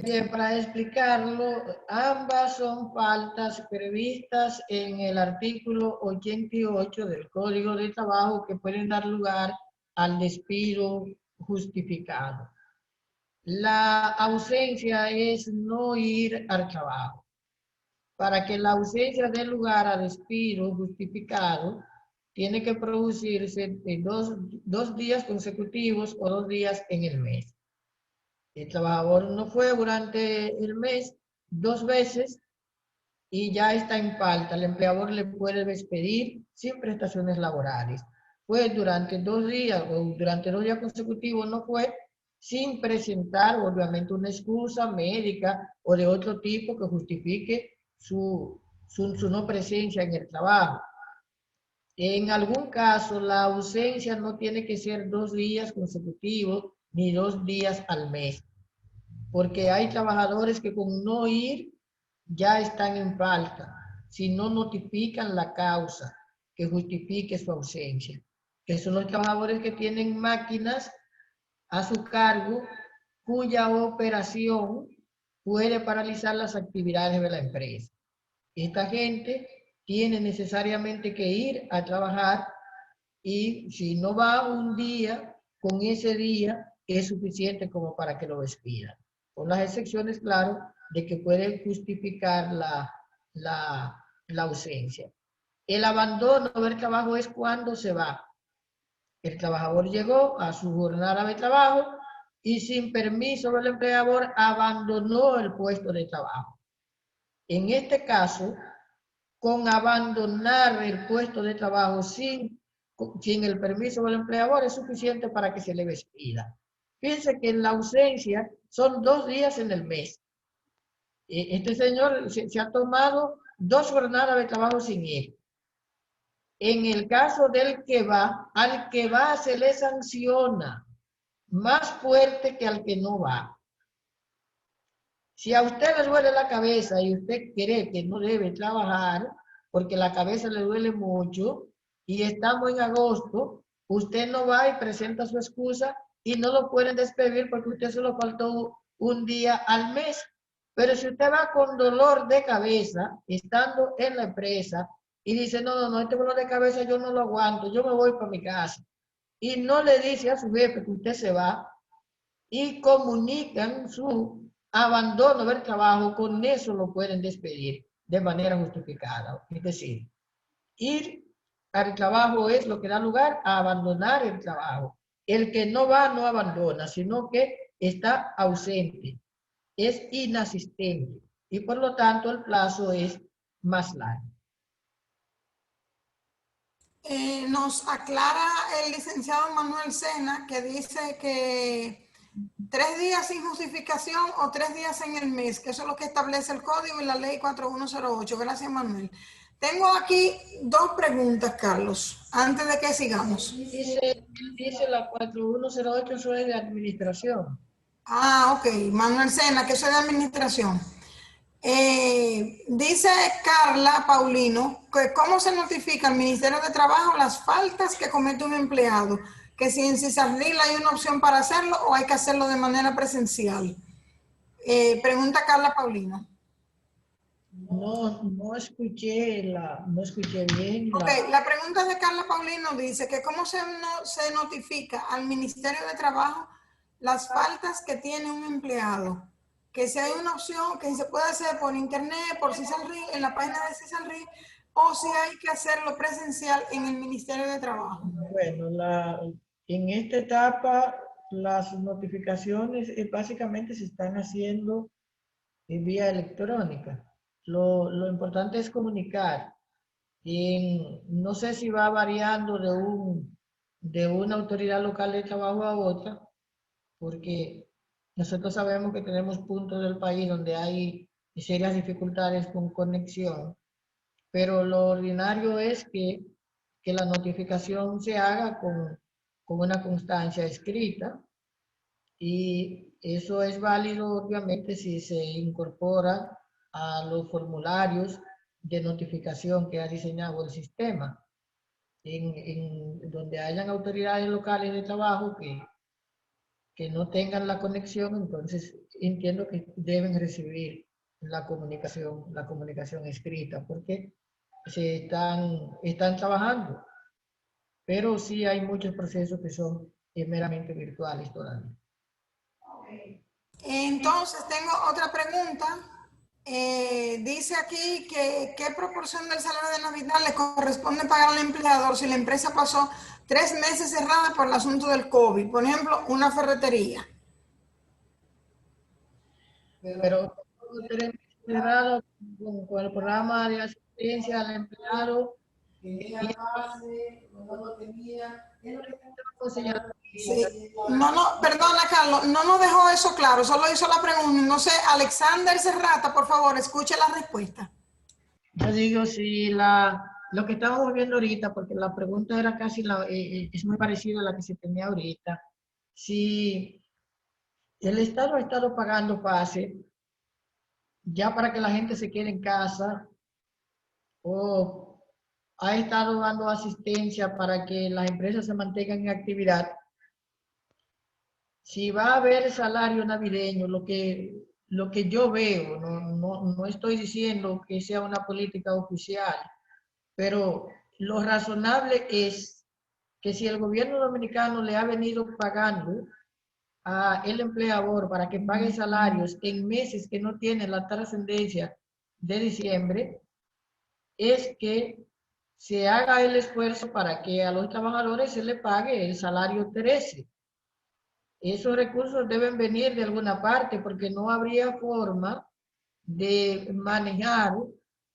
Bien, para explicarlo, ambas son faltas previstas en el artículo 88 del Código de Trabajo que pueden dar lugar al despido justificado. La ausencia es no ir al trabajo. Para que la ausencia dé lugar a despido justificado, tiene que producirse en dos días consecutivos o 2 días en el mes. El trabajador no fue durante el mes 2 veces y ya está en falta. El empleador le puede despedir sin prestaciones laborales. Fue durante 2 días o durante 2 días consecutivos no fue, sin presentar obviamente una excusa médica o de otro tipo que justifique su no presencia en el trabajo. En algún caso, la ausencia no tiene que ser 2 días consecutivos ni 2 días al mes, porque hay trabajadores que con no ir ya están en falta, si no notifican la causa que justifique su ausencia, que son los trabajadores que tienen máquinas a su cargo cuya operación puede paralizar las actividades de la empresa. Esta gente tiene necesariamente que ir a trabajar y si no va un día, con ese día es suficiente como para que lo despidan. Con las excepciones, claro, de que pueden justificar la ausencia. El abandono del trabajo es cuando se va. El trabajador llegó a su jornada de trabajo y sin permiso del empleador abandonó el puesto de trabajo. En este caso, con abandonar el puesto de trabajo sin el permiso del empleador es suficiente para que se le despida. Fíjense que en la ausencia son 2 días en el mes. Este señor se ha tomado 2 jornadas de trabajo sin ir. En el caso del que va, al que va se le sanciona más fuerte que al que no va. Si a usted le duele la cabeza y usted cree que no debe trabajar porque la cabeza le duele mucho y estamos en agosto, usted no va y presenta su excusa y no lo pueden despedir porque usted solo faltó un día al mes. Pero si usted va con dolor de cabeza, estando en la empresa, y dice, no, este dolor de cabeza yo no lo aguanto, yo me voy para mi casa, y no le dice a su jefe que usted se va, y comunican su abandono del trabajo, con eso lo pueden despedir de manera justificada. Es decir, ir al trabajo es lo que da lugar a abandonar el trabajo. El que no va no abandona, sino que está ausente, es inasistente y por lo tanto el plazo es más largo. Nos aclara el licenciado Manuel Sena, que dice que 3 días sin justificación o 3 días en el mes, que eso es lo que establece el código y la ley 4108. Gracias, Manuel. Tengo aquí 2 preguntas, Carlos, antes de que sigamos. Dice la 4108, eso es de administración. Ah, ok. Manuel Sena, que eso es de administración. Dice Carla Paulino que cómo se notifica al Ministerio de Trabajo las faltas que comete un empleado, que si en CISARRIL hay una opción para hacerlo o hay que hacerlo de manera presencial. Pregunta Carla Paulino. No escuché bien. Ok, la pregunta de Carla Paulino dice que cómo se notifica al Ministerio de Trabajo las faltas que tiene un empleado, que si hay una opción que se puede hacer por internet, por CISARRIL, en la página de CISARRIL, o si hay que hacerlo presencial en el Ministerio de Trabajo. Bueno, en esta etapa las notificaciones básicamente se están haciendo en vía electrónica. Lo importante es comunicar. No sé si va variando de una autoridad local de trabajo a otra, porque nosotros sabemos que tenemos puntos del país donde hay serias dificultades con conexión, pero lo ordinario es que la notificación se haga con una constancia escrita, y eso es válido obviamente si se incorpora a los formularios de notificación que ha diseñado el sistema. En donde hayan autoridades locales de trabajo que no tengan la conexión, entonces entiendo que deben recibir la comunicación escrita, porque están trabajando, pero sí hay muchos procesos que son meramente virtuales todavía. Entonces, tengo otra pregunta. Dice aquí que qué proporción del salario de Navidad le corresponde pagar al empleador si la empresa pasó 3 meses cerrada por el asunto del COVID. Por ejemplo, una ferretería. Pero cerrado con el programa de asistencia al empleado, Sí. No, perdona, Carlos, no nos dejó eso claro, solo hizo la pregunta. No sé, Alexander Serrata, por favor, escuche la respuesta. Yo digo, si lo que estamos viendo ahorita, porque la pregunta era casi es muy parecida a la que se tenía ahorita, si el Estado ha estado pagando pase ya para que la gente se quede en casa, o ha estado dando asistencia para que las empresas se mantengan en actividad, si va a haber salario navideño, lo que yo veo, no estoy diciendo que sea una política oficial, pero lo razonable es que si el gobierno dominicano le ha venido pagando a el empleador para que pague salarios en meses que no tienen la trascendencia de diciembre, es que se haga el esfuerzo para que a los trabajadores se le pague el salario 13. Esos recursos deben venir de alguna parte, porque no habría forma de manejar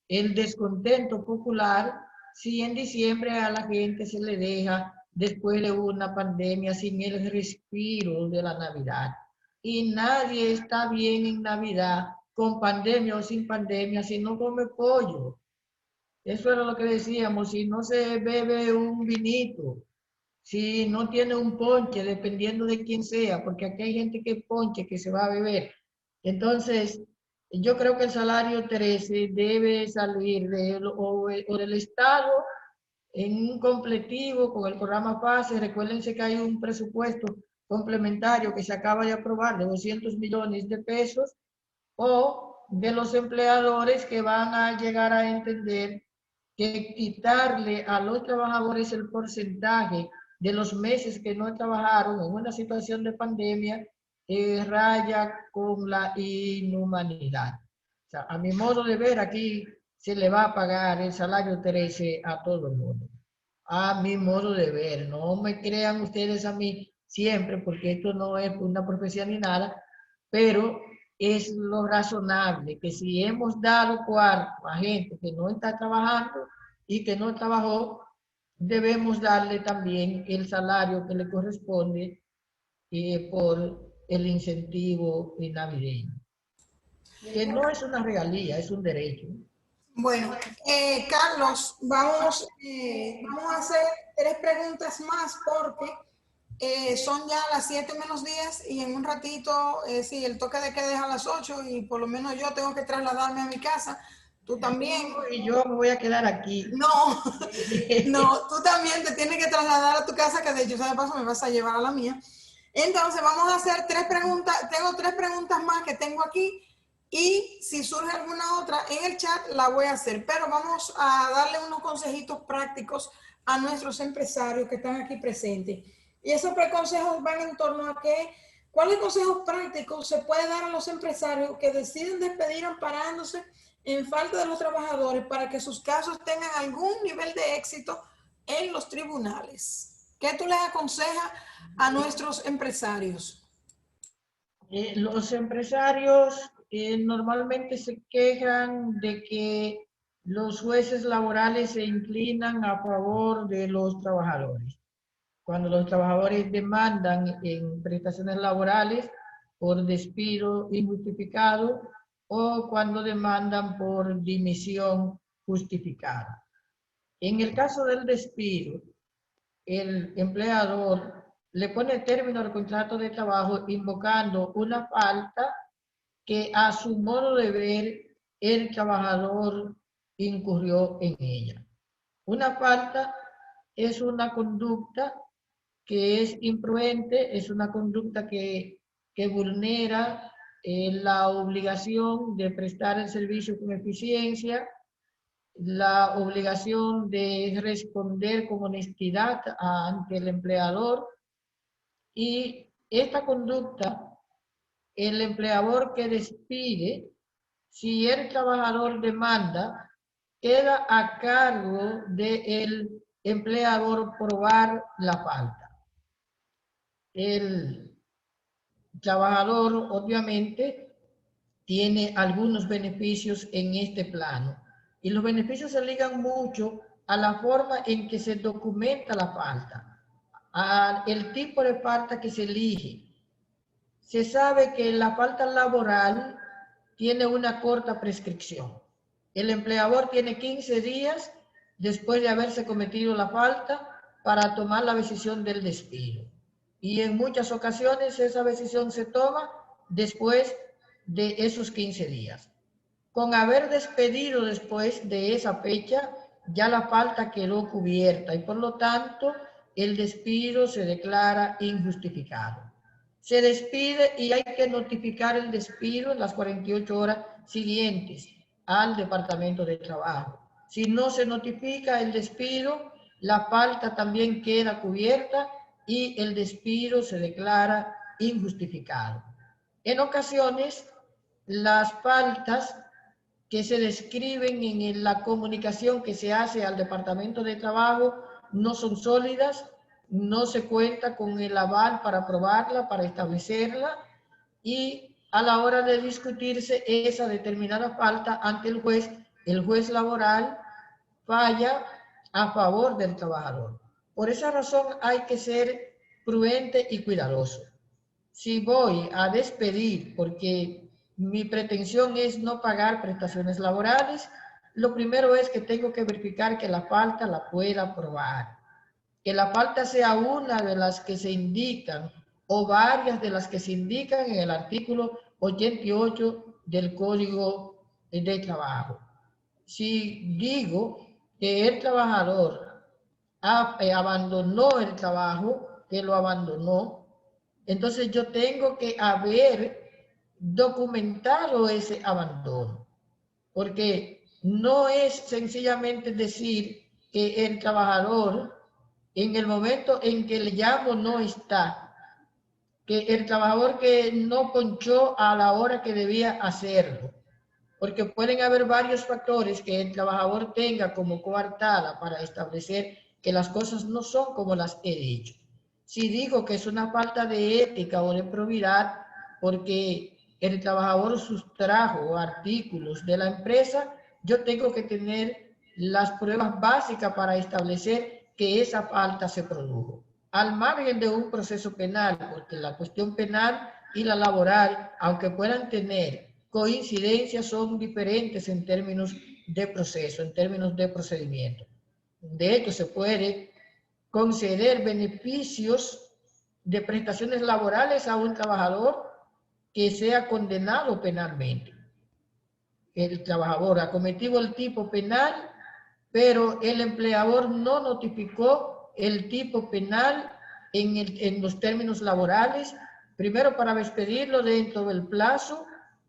el descontento popular si en diciembre a la gente se le deja después de una pandemia sin el respiro de la Navidad. Y nadie está bien en Navidad, con pandemia o sin pandemia, si no come pollo. Eso era lo que decíamos, si no se bebe un vinito, si no tiene un ponche, dependiendo de quién sea, porque aquí hay gente que ponche, que se va a beber. Entonces, yo creo que el salario 13 debe salir o del Estado en un completivo con el programa PASE. Recuérdense que hay un presupuesto complementario que se acaba de aprobar de 200 millones de pesos, o de los empleadores que van a llegar a entender que quitarle a los trabajadores el porcentaje de los meses que no trabajaron en una situación de pandemia raya con la inhumanidad. O sea, a mi modo de ver, aquí se le va a pagar el salario 13 a todo el mundo. A mi modo de ver, no me crean ustedes a mí siempre, porque esto no es una profecía ni nada, pero es lo razonable, que si hemos dado cuarto a gente que no está trabajando y que no trabajó, debemos darle también el salario que le corresponde por el incentivo navideño, que no es una regalía, es un derecho. Bueno, Carlos, vamos a hacer 3 preguntas más porque son ya las 7 menos 10 y en un ratito, sí, el toque de queda es a las 8 y por lo menos yo tengo que trasladarme a mi casa. Tú también. Y yo me voy a quedar aquí. No, no, tú también te tienes que trasladar a tu casa, que de hecho, de paso, me vas a llevar a la mía. Entonces, vamos a hacer 3 preguntas. Tengo 3 preguntas más que tengo aquí y si surge alguna otra en el chat, la voy a hacer. Pero vamos a darle unos consejitos prácticos a nuestros empresarios que están aquí presentes. Y esos consejos van en torno a ¿cuáles consejos prácticos se puede dar a los empresarios que deciden despedir amparándose en falta de los trabajadores para que sus casos tengan algún nivel de éxito en los tribunales? ¿Qué tú les aconsejas a nuestros empresarios? Los empresarios normalmente se quejan de que los jueces laborales se inclinan a favor de los trabajadores. Cuando los trabajadores demandan en prestaciones laborales por despido injustificado o cuando demandan por dimisión justificada. En el caso del despido, el empleador le pone término al contrato de trabajo invocando una falta que a su modo de ver el trabajador incurrió en ella. Una falta es una conducta que es imprudente, es una conducta que vulnera la obligación de prestar el servicio con eficiencia, la obligación de responder con honestidad ante el empleador, y esta conducta, el empleador que despide, si el trabajador demanda, queda a cargo del empleador probar la falta. El trabajador obviamente tiene algunos beneficios en este plano y los beneficios se ligan mucho a la forma en que se documenta la falta, al tipo de falta que se elige. Se sabe que la falta laboral tiene una corta prescripción. El empleador tiene 15 días después de haberse cometido la falta para tomar la decisión del despido. Y en muchas ocasiones esa decisión se toma después de esos 15 días. Con haber despedido después de esa fecha, ya la falta quedó cubierta y por lo tanto el despido se declara injustificado. Se despide y hay que notificar el despido en las 48 horas siguientes al Departamento de Trabajo. Si no se notifica el despido, la falta también queda cubierta y el despido se declara injustificado. En ocasiones, las faltas que se describen en la comunicación que se hace al Departamento de Trabajo no son sólidas, no se cuenta con el aval para aprobarla, para establecerla, y a la hora de discutirse esa determinada falta ante el juez laboral falla a favor del trabajador. Por esa razón hay que ser prudente y cuidadoso. Si voy a despedir porque mi pretensión es no pagar prestaciones laborales, lo primero es que tengo que verificar que la falta la pueda probar. Que la falta sea una de las que se indican o varias de las que se indican en el artículo 88 del Código de Trabajo. Si digo que el trabajador abandonó el trabajo, que lo abandonó, entonces yo tengo que haber documentado ese abandono, porque no es sencillamente decir que el trabajador en el momento en que le llamo no está, que el trabajador que no ponchó a la hora que debía hacerlo, porque pueden haber varios factores que el trabajador tenga como coartada para establecer que las cosas no son como las he dicho. Si digo que es una falta de ética o de probidad porque el trabajador sustrajo artículos de la empresa, yo tengo que tener las pruebas básicas para establecer que esa falta se produjo. Al margen de un proceso penal, porque la cuestión penal y la laboral, aunque puedan tener coincidencias, son diferentes en términos de proceso, en términos de procedimiento. De hecho, se puede conceder beneficios de prestaciones laborales a un trabajador que sea condenado penalmente. El trabajador ha cometido el tipo penal, pero el empleador no notificó el tipo penal en los términos laborales, primero para despedirlo dentro del plazo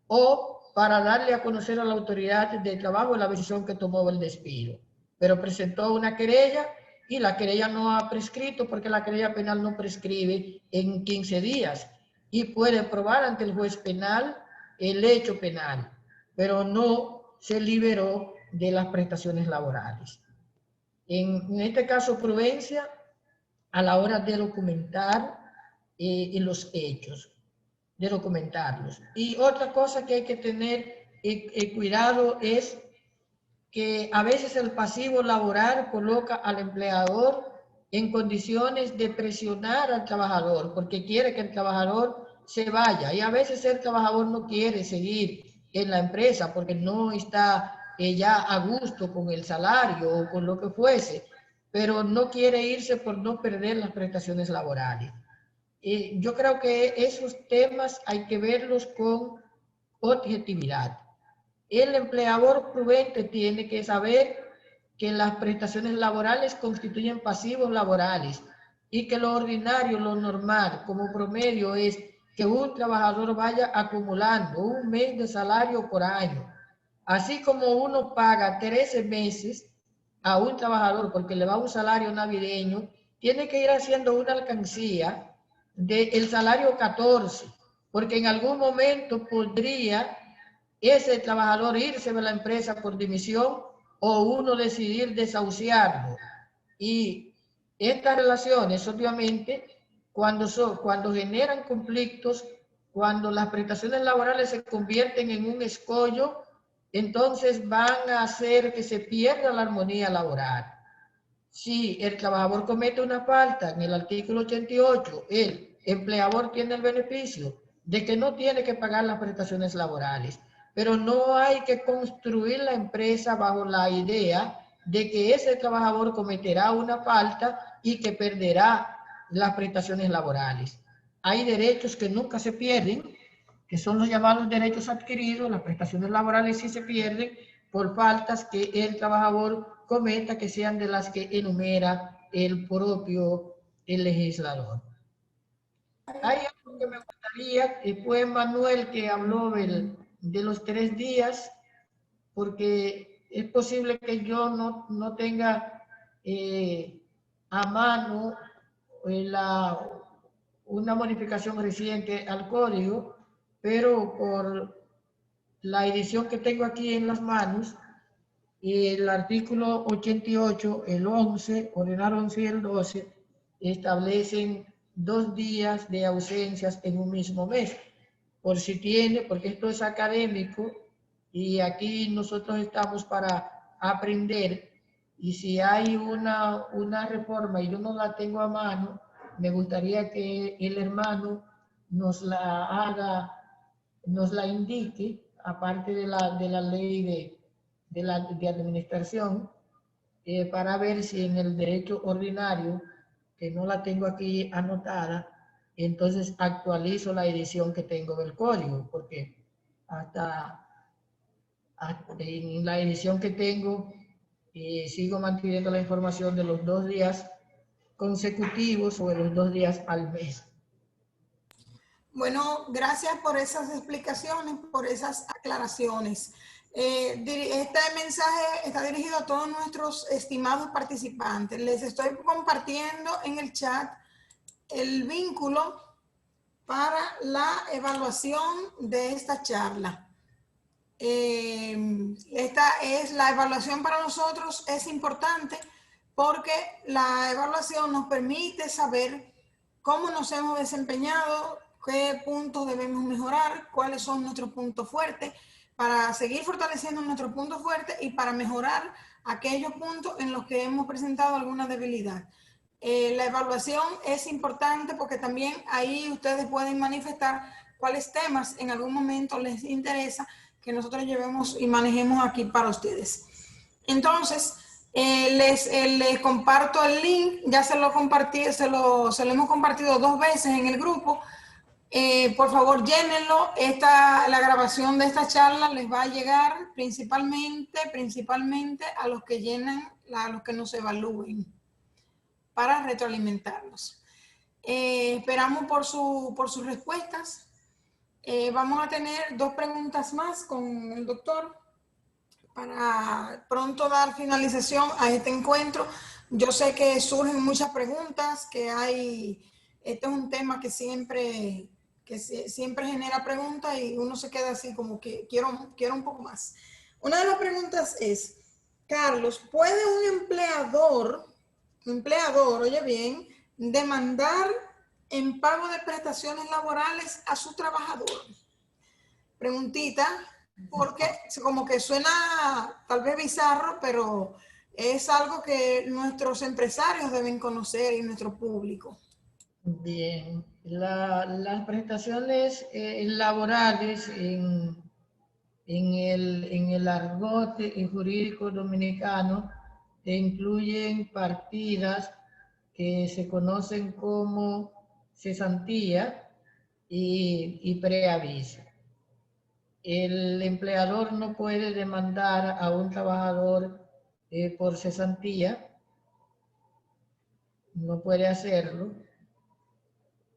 o para darle a conocer a la autoridad de trabajo la decisión que tomó el despido. Pero presentó una querella y la querella no ha prescrito porque la querella penal no prescribe en 15 días y puede probar ante el juez penal el hecho penal, pero no se liberó de las prestaciones laborales. En este caso, prudencia a la hora de documentar los hechos, de documentarlos. Y otra cosa que hay que tener cuidado es que a veces el pasivo laboral coloca al empleador en condiciones de presionar al trabajador porque quiere que el trabajador se vaya, y a veces el trabajador no quiere seguir en la empresa porque no está ya a gusto con el salario o con lo que fuese, pero no quiere irse por no perder las prestaciones laborales. Yo creo que esos temas hay que verlos con objetividad. El empleador prudente tiene que saber que las prestaciones laborales constituyen pasivos laborales y que lo ordinario, lo normal, como promedio es que un trabajador vaya acumulando un mes de salario por año. Así como uno paga 13 meses a un trabajador porque le va un salario navideño, tiene que ir haciendo una alcancía del salario 14, porque en algún momento podría ese trabajador irse de la empresa por dimisión o uno decidir desahuciarlo. Y estas relaciones, obviamente, cuando generan conflictos, cuando las prestaciones laborales se convierten en un escollo, entonces van a hacer que se pierda la armonía laboral. Si el trabajador comete una falta en el artículo 88, el empleador tiene el beneficio de que no tiene que pagar las prestaciones laborales, pero no hay que construir la empresa bajo la idea de que ese trabajador cometerá una falta y que perderá las prestaciones laborales. Hay derechos que nunca se pierden, que son los llamados derechos adquiridos. Las prestaciones laborales sí se pierden por faltas que el trabajador cometa, que sean de las que enumera el propio legislador. Hay algo que me gustaría, fue Manuel que habló de los 3 días, porque es posible que yo no tenga a mano una modificación reciente al código, pero por la edición que tengo aquí en las manos, el artículo 88, el 11, ordenar 11 y el 12, establecen 2 días de ausencias en un mismo mes. Por si tiene, porque esto es académico y aquí nosotros estamos para aprender, y si hay una reforma y yo no la tengo a mano, me gustaría que el hermano nos la haga, nos la indique, aparte de la ley de administración, para ver si en el derecho ordinario, que no la tengo aquí anotada, entonces actualizo la edición que tengo del código, porque hasta en la edición que tengo sigo manteniendo la información de los 2 días consecutivos o de los 2 días al mes. Bueno, gracias por esas explicaciones, por esas aclaraciones. Este mensaje está dirigido a todos nuestros estimados participantes. Les estoy compartiendo en el chat el vínculo para la evaluación de esta charla. Esta es la evaluación para nosotros, es importante porque la evaluación nos permite saber cómo nos hemos desempeñado, qué puntos debemos mejorar, cuáles son nuestros puntos fuertes, para seguir fortaleciendo nuestros puntos fuertes y para mejorar aquellos puntos en los que hemos presentado alguna debilidad. La evaluación es importante porque también ahí ustedes pueden manifestar cuáles temas en algún momento les interesa que nosotros llevemos y manejemos aquí para ustedes. Entonces, les comparto el link, ya se lo compartí, se lo hemos compartido 2 veces en el grupo. Por favor, llénenlo. La grabación de esta charla les va a llegar principalmente a los que llenan, a los que nos evalúen, para retroalimentarnos. Esperamos por sus respuestas. Vamos a tener 2 preguntas más con el doctor para pronto dar finalización a este encuentro. Yo sé que surgen muchas preguntas, este es un tema que siempre genera preguntas y uno se queda así como que quiero un poco más. Una de las preguntas es, Carlos, ¿puede un empleador, oye bien, demandar en pago de prestaciones laborales a su trabajador? Preguntita, porque como que suena tal vez bizarro, pero es algo que nuestros empresarios deben conocer y nuestro público. Bien, las prestaciones laborales en el argot jurídico dominicano incluyen partidas que se conocen como cesantía y preaviso. El empleador no puede demandar a un trabajador por cesantía, no puede hacerlo,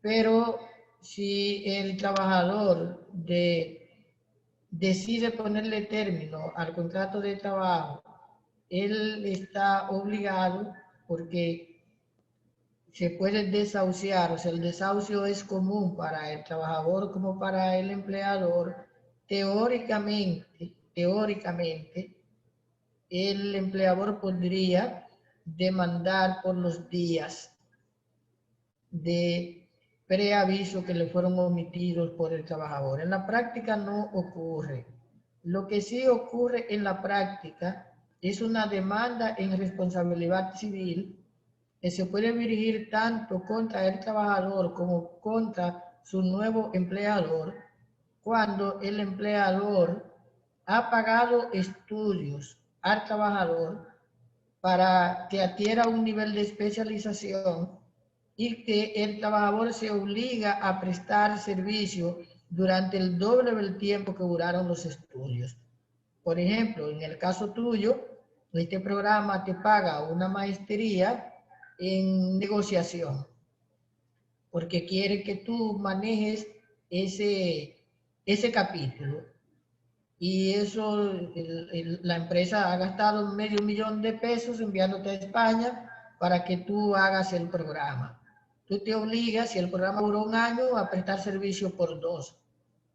pero si el trabajador decide ponerle término al contrato de trabajo, él está obligado, porque se puede desahuciar, o sea, el desahucio es común para el trabajador como para el empleador. Teóricamente, el empleador podría demandar por los días de preaviso que le fueron omitidos por el trabajador. En la práctica no ocurre. Lo que sí ocurre en la práctica es una demanda en responsabilidad civil que se puede dirigir tanto contra el trabajador como contra su nuevo empleador cuando el empleador ha pagado estudios al trabajador para que adquiera un nivel de especialización y que el trabajador se obliga a prestar servicio durante el doble del tiempo que duraron los estudios. Por ejemplo, en el caso tuyo, este programa te paga una maestría en negociación, porque quiere que tú manejes ese capítulo. Y eso, la empresa ha gastado $500,000 de pesos enviándote a España para que tú hagas el programa. Tú te obligas, si el programa duró 1 año, a prestar servicio por 2.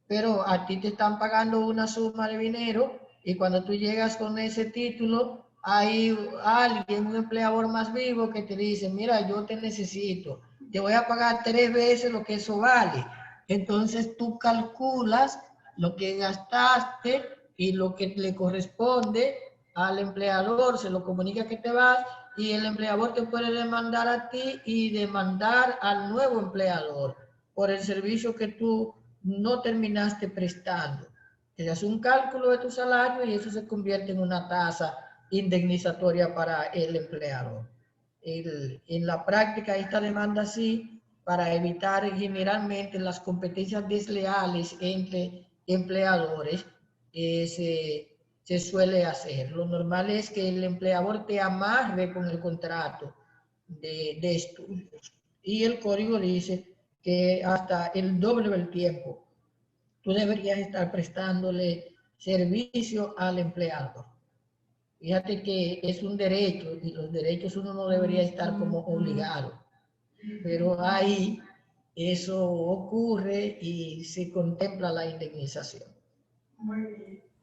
Pero a ti te están pagando una suma de dinero y cuando tú llegas con ese título, hay alguien, un empleador más vivo que te dice, mira, yo te necesito, te voy a pagar 3 veces lo que eso vale. Entonces tú calculas lo que gastaste y lo que le corresponde al empleador, se lo comunica que te vas y el empleador te puede demandar a ti y demandar al nuevo empleador por el servicio que tú no terminaste prestando. Te hace un cálculo de tu salario y eso se convierte en una tasa indemnizatoria para el empleador. En la práctica, esta demanda sí, para evitar generalmente las competencias desleales entre empleadores, se suele hacer. Lo normal es que el empleador te amarre con el contrato de estudios y el código dice que hasta el doble del tiempo tú deberías estar prestándole servicio al empleador. Fíjate que es un derecho y los derechos uno no debería estar como obligado, pero hay eso ocurre y se contempla la indemnización.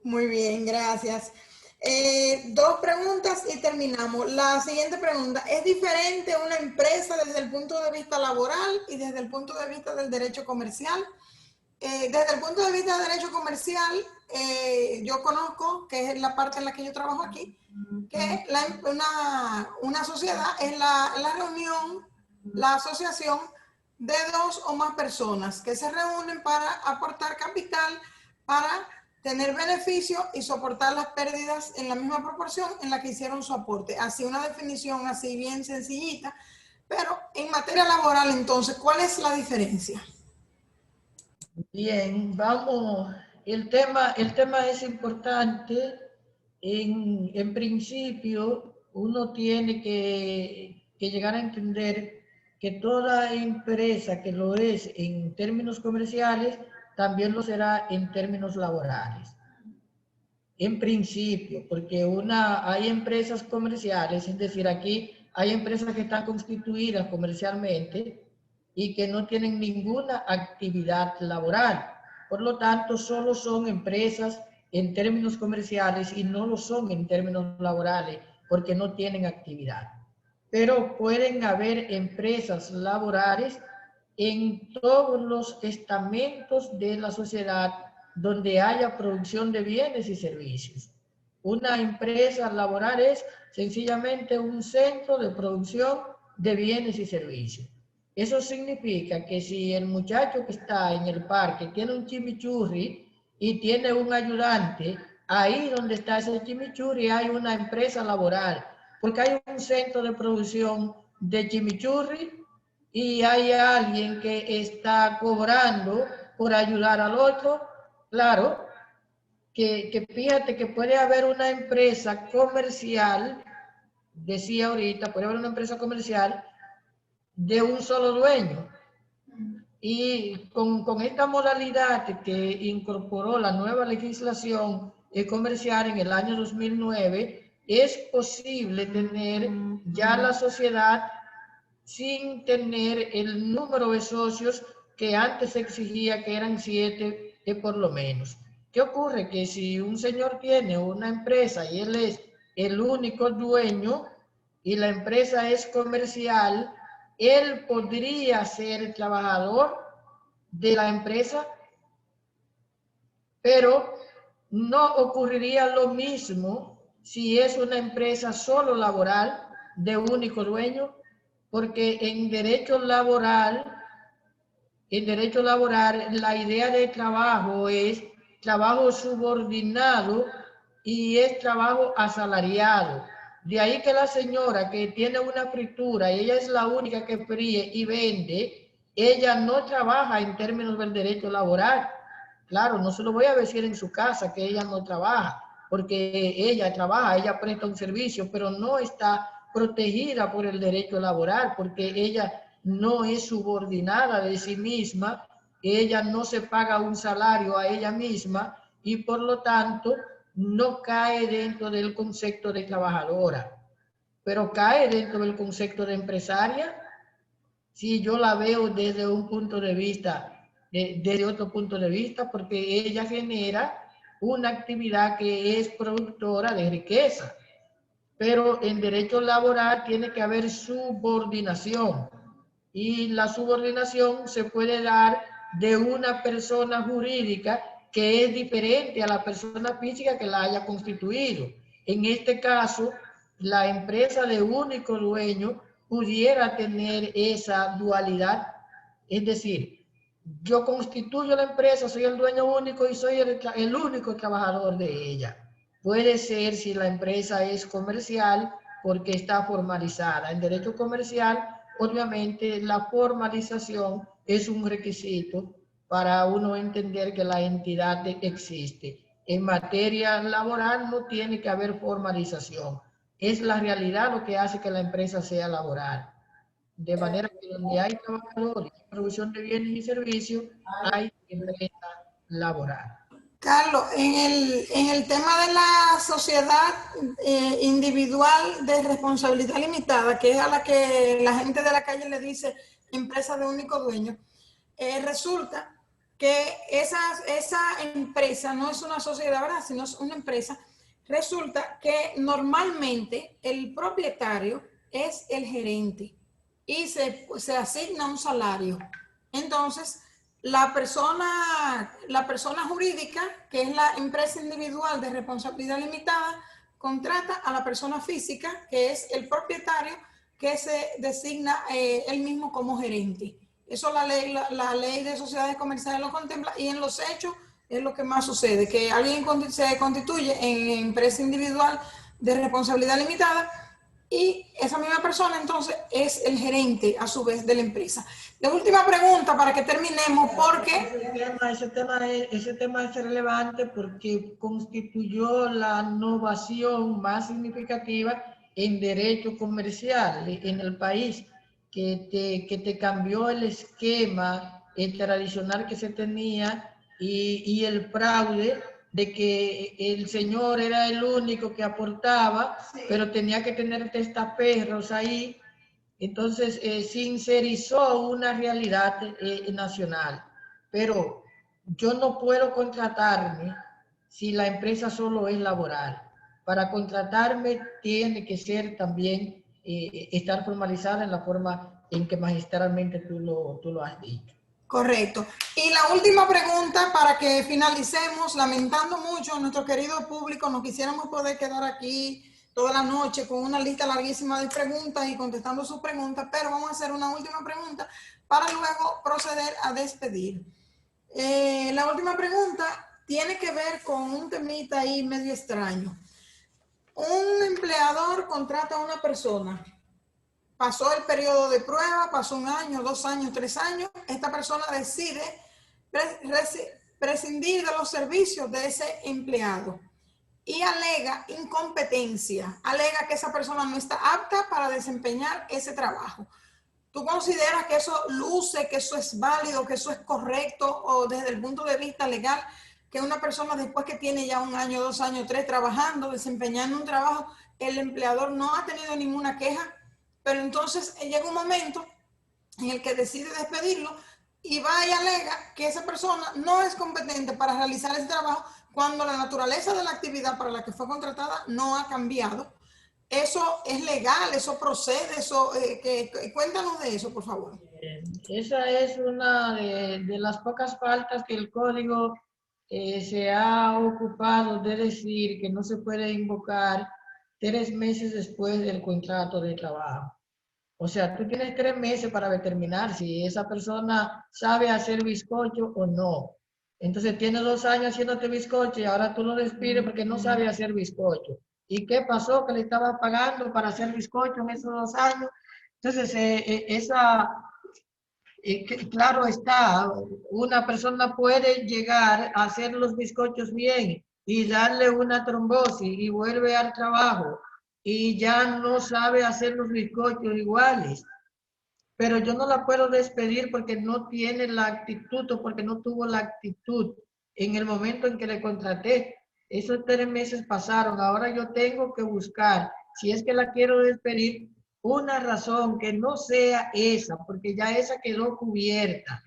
Muy bien, gracias. Dos preguntas y terminamos. La siguiente pregunta, ¿es diferente una empresa desde el punto de vista laboral y desde el punto de vista del derecho comercial? Desde el punto de vista del derecho comercial, yo conozco, que es la parte en la que yo trabajo aquí, que una sociedad es la reunión, la asociación de dos o más personas que se reúnen para aportar capital, para tener beneficio y soportar las pérdidas en la misma proporción en la que hicieron su aporte. Así una definición así bien sencillita, pero en materia laboral entonces, ¿cuál es la diferencia? Bien, vamos, el tema es importante. En principio, uno tiene que llegar a entender que toda empresa que lo es en términos comerciales, también lo será en términos laborales. En principio, porque hay empresas comerciales, es decir, aquí hay empresas que están constituidas comercialmente y que no tienen ninguna actividad laboral. Por lo tanto, solo son empresas en términos comerciales y no lo son en términos laborales porque no tienen actividad. Pero pueden haber empresas laborales en todos los estamentos de la sociedad donde haya producción de bienes y servicios. Una empresa laboral es sencillamente un centro de producción de bienes y servicios. Eso significa que si el muchacho que está en el parque tiene un chimichurri y tiene un ayudante, ahí donde está ese chimichurri hay una empresa laboral, porque hay un centro de producción de chimichurri y hay alguien que está cobrando por ayudar al otro. Claro, que fíjate que puede haber una empresa comercial, decía ahorita, puede haber una empresa comercial de un solo dueño. Y con esta modalidad que incorporó la nueva legislación comercial en el año 2009, es posible tener ya la sociedad sin tener el número de socios que antes se exigía, que eran 7 por lo menos. ¿Qué ocurre? Que si un señor tiene una empresa y él es el único dueño y la empresa es comercial, él podría ser trabajador de la empresa, pero no ocurriría lo mismo si es una empresa solo laboral de único dueño, porque en derecho laboral, la idea de trabajo es trabajo subordinado y es trabajo asalariado. De ahí que la señora que tiene una fritura y ella es la única que fríe y vende, ella no trabaja en términos del derecho laboral. Claro, no se lo voy a decir en su casa que ella no trabaja, porque ella trabaja, ella presta un servicio, pero no está protegida por el derecho laboral, porque ella no es subordinada de sí misma, ella no se paga un salario a ella misma y por lo tanto no cae dentro del concepto de trabajadora, pero cae dentro del concepto de empresaria. Si yo la veo desde un punto de vista, desde otro punto de vista, porque ella genera una actividad que es productora de riqueza. Pero en derecho laboral tiene que haber subordinación. Y la subordinación se puede dar de una persona jurídica que es diferente a la persona física que la haya constituido. En este caso, la empresa de único dueño pudiera tener esa dualidad, es decir, yo constituyo la empresa, soy el dueño único y soy el único trabajador de ella. Puede ser si la empresa es comercial porque está formalizada. En derecho comercial, obviamente, la formalización es un requisito para uno entender que la entidad existe. En materia laboral no tiene que haber formalización. Es la realidad lo que hace que la empresa sea laboral. De manera que donde hay trabajadores, producción de bienes y servicios, hay empresa laboral. Carlos, en el tema de la sociedad individual de responsabilidad limitada, que es a la que la gente de la calle le dice empresa de único dueño, resulta que esa empresa no es una sociedad, ¿verdad?, sino es una empresa. Resulta que normalmente el propietario es el gerente y se asigna un salario. Entonces, la persona jurídica, que es la empresa individual de responsabilidad limitada, contrata a la persona física, que es el propietario, que se designa él mismo como gerente. Eso la ley de sociedades comerciales lo contempla, y en los hechos es lo que más sucede, que alguien se constituye en empresa individual de responsabilidad limitada y esa misma persona entonces es el gerente a su vez de la empresa. La última pregunta para que terminemos, porque ese tema es relevante porque constituyó la innovación más significativa en derecho comercial en el país, que te cambió el esquema tradicional que se tenía y el fraude de que el señor era el único que aportaba, sí, pero tenía que tener testaferros ahí. Entonces, sincerizó una realidad nacional. Pero yo no puedo contratarme si la empresa solo es laboral. Para contratarme tiene que ser también, estar formalizada en la forma en que magistralmente tú lo has dicho. Correcto. Y la última pregunta para que finalicemos, lamentando mucho nuestro querido público, no quisiéramos poder quedar aquí toda la noche con una lista larguísima de preguntas y contestando sus preguntas, pero vamos a hacer una última pregunta para luego proceder a despedir. La última pregunta tiene que ver con un temita ahí medio extraño. Un empleador contrata a una persona. Pasó el periodo de prueba, pasó 1 año, 2 años, 3 años. Esta persona decide prescindir de los servicios de ese empleado y alega incompetencia, alega que esa persona no está apta para desempeñar ese trabajo. ¿Tú consideras que eso luce, que eso es válido, que eso es correcto, o desde el punto de vista legal, que una persona después que tiene ya 1 año, 2 años, 3 trabajando, desempeñando un trabajo, el empleador no ha tenido ninguna queja, pero entonces llega un momento en el que decide despedirlo y va y alega que esa persona no es competente para realizar ese trabajo cuando la naturaleza de la actividad para la que fue contratada no ha cambiado? ¿Eso es legal? ¿Eso procede? Cuéntanos de eso, por favor. Esa es una de las pocas faltas que el código se ha ocupado de decir que no se puede invocar 3 meses después del contrato de trabajo. O sea, tú tienes 3 meses para determinar si esa persona sabe hacer bizcocho o no. Entonces tiene 2 años haciéndote bizcocho y ahora tú lo despides porque no sabe hacer bizcocho. ¿Y qué pasó? Que le estaba pagando para hacer bizcocho en esos 2 años. Entonces, claro está, una persona puede llegar a hacer los bizcochos bien y darle una trombosis y vuelve al trabajo y ya no sabe hacer los bizcochos iguales. Pero yo no la puedo despedir porque no tiene la actitud o porque no tuvo la actitud en el momento en que le contraté. Esos 3 meses pasaron. Ahora yo tengo que buscar, si es que la quiero despedir, una razón que no sea esa, porque ya esa quedó cubierta.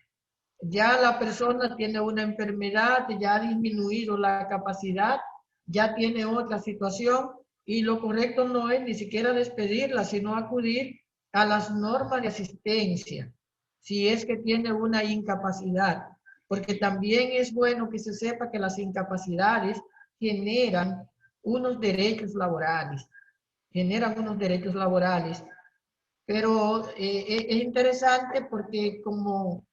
Ya la persona tiene una enfermedad, ya ha disminuido la capacidad, ya tiene otra situación y lo correcto no es ni siquiera despedirla, sino acudir a las normas de asistencia, si es que tiene una incapacidad, porque también es bueno que se sepa que las incapacidades generan unos derechos laborales, pero es interesante porque como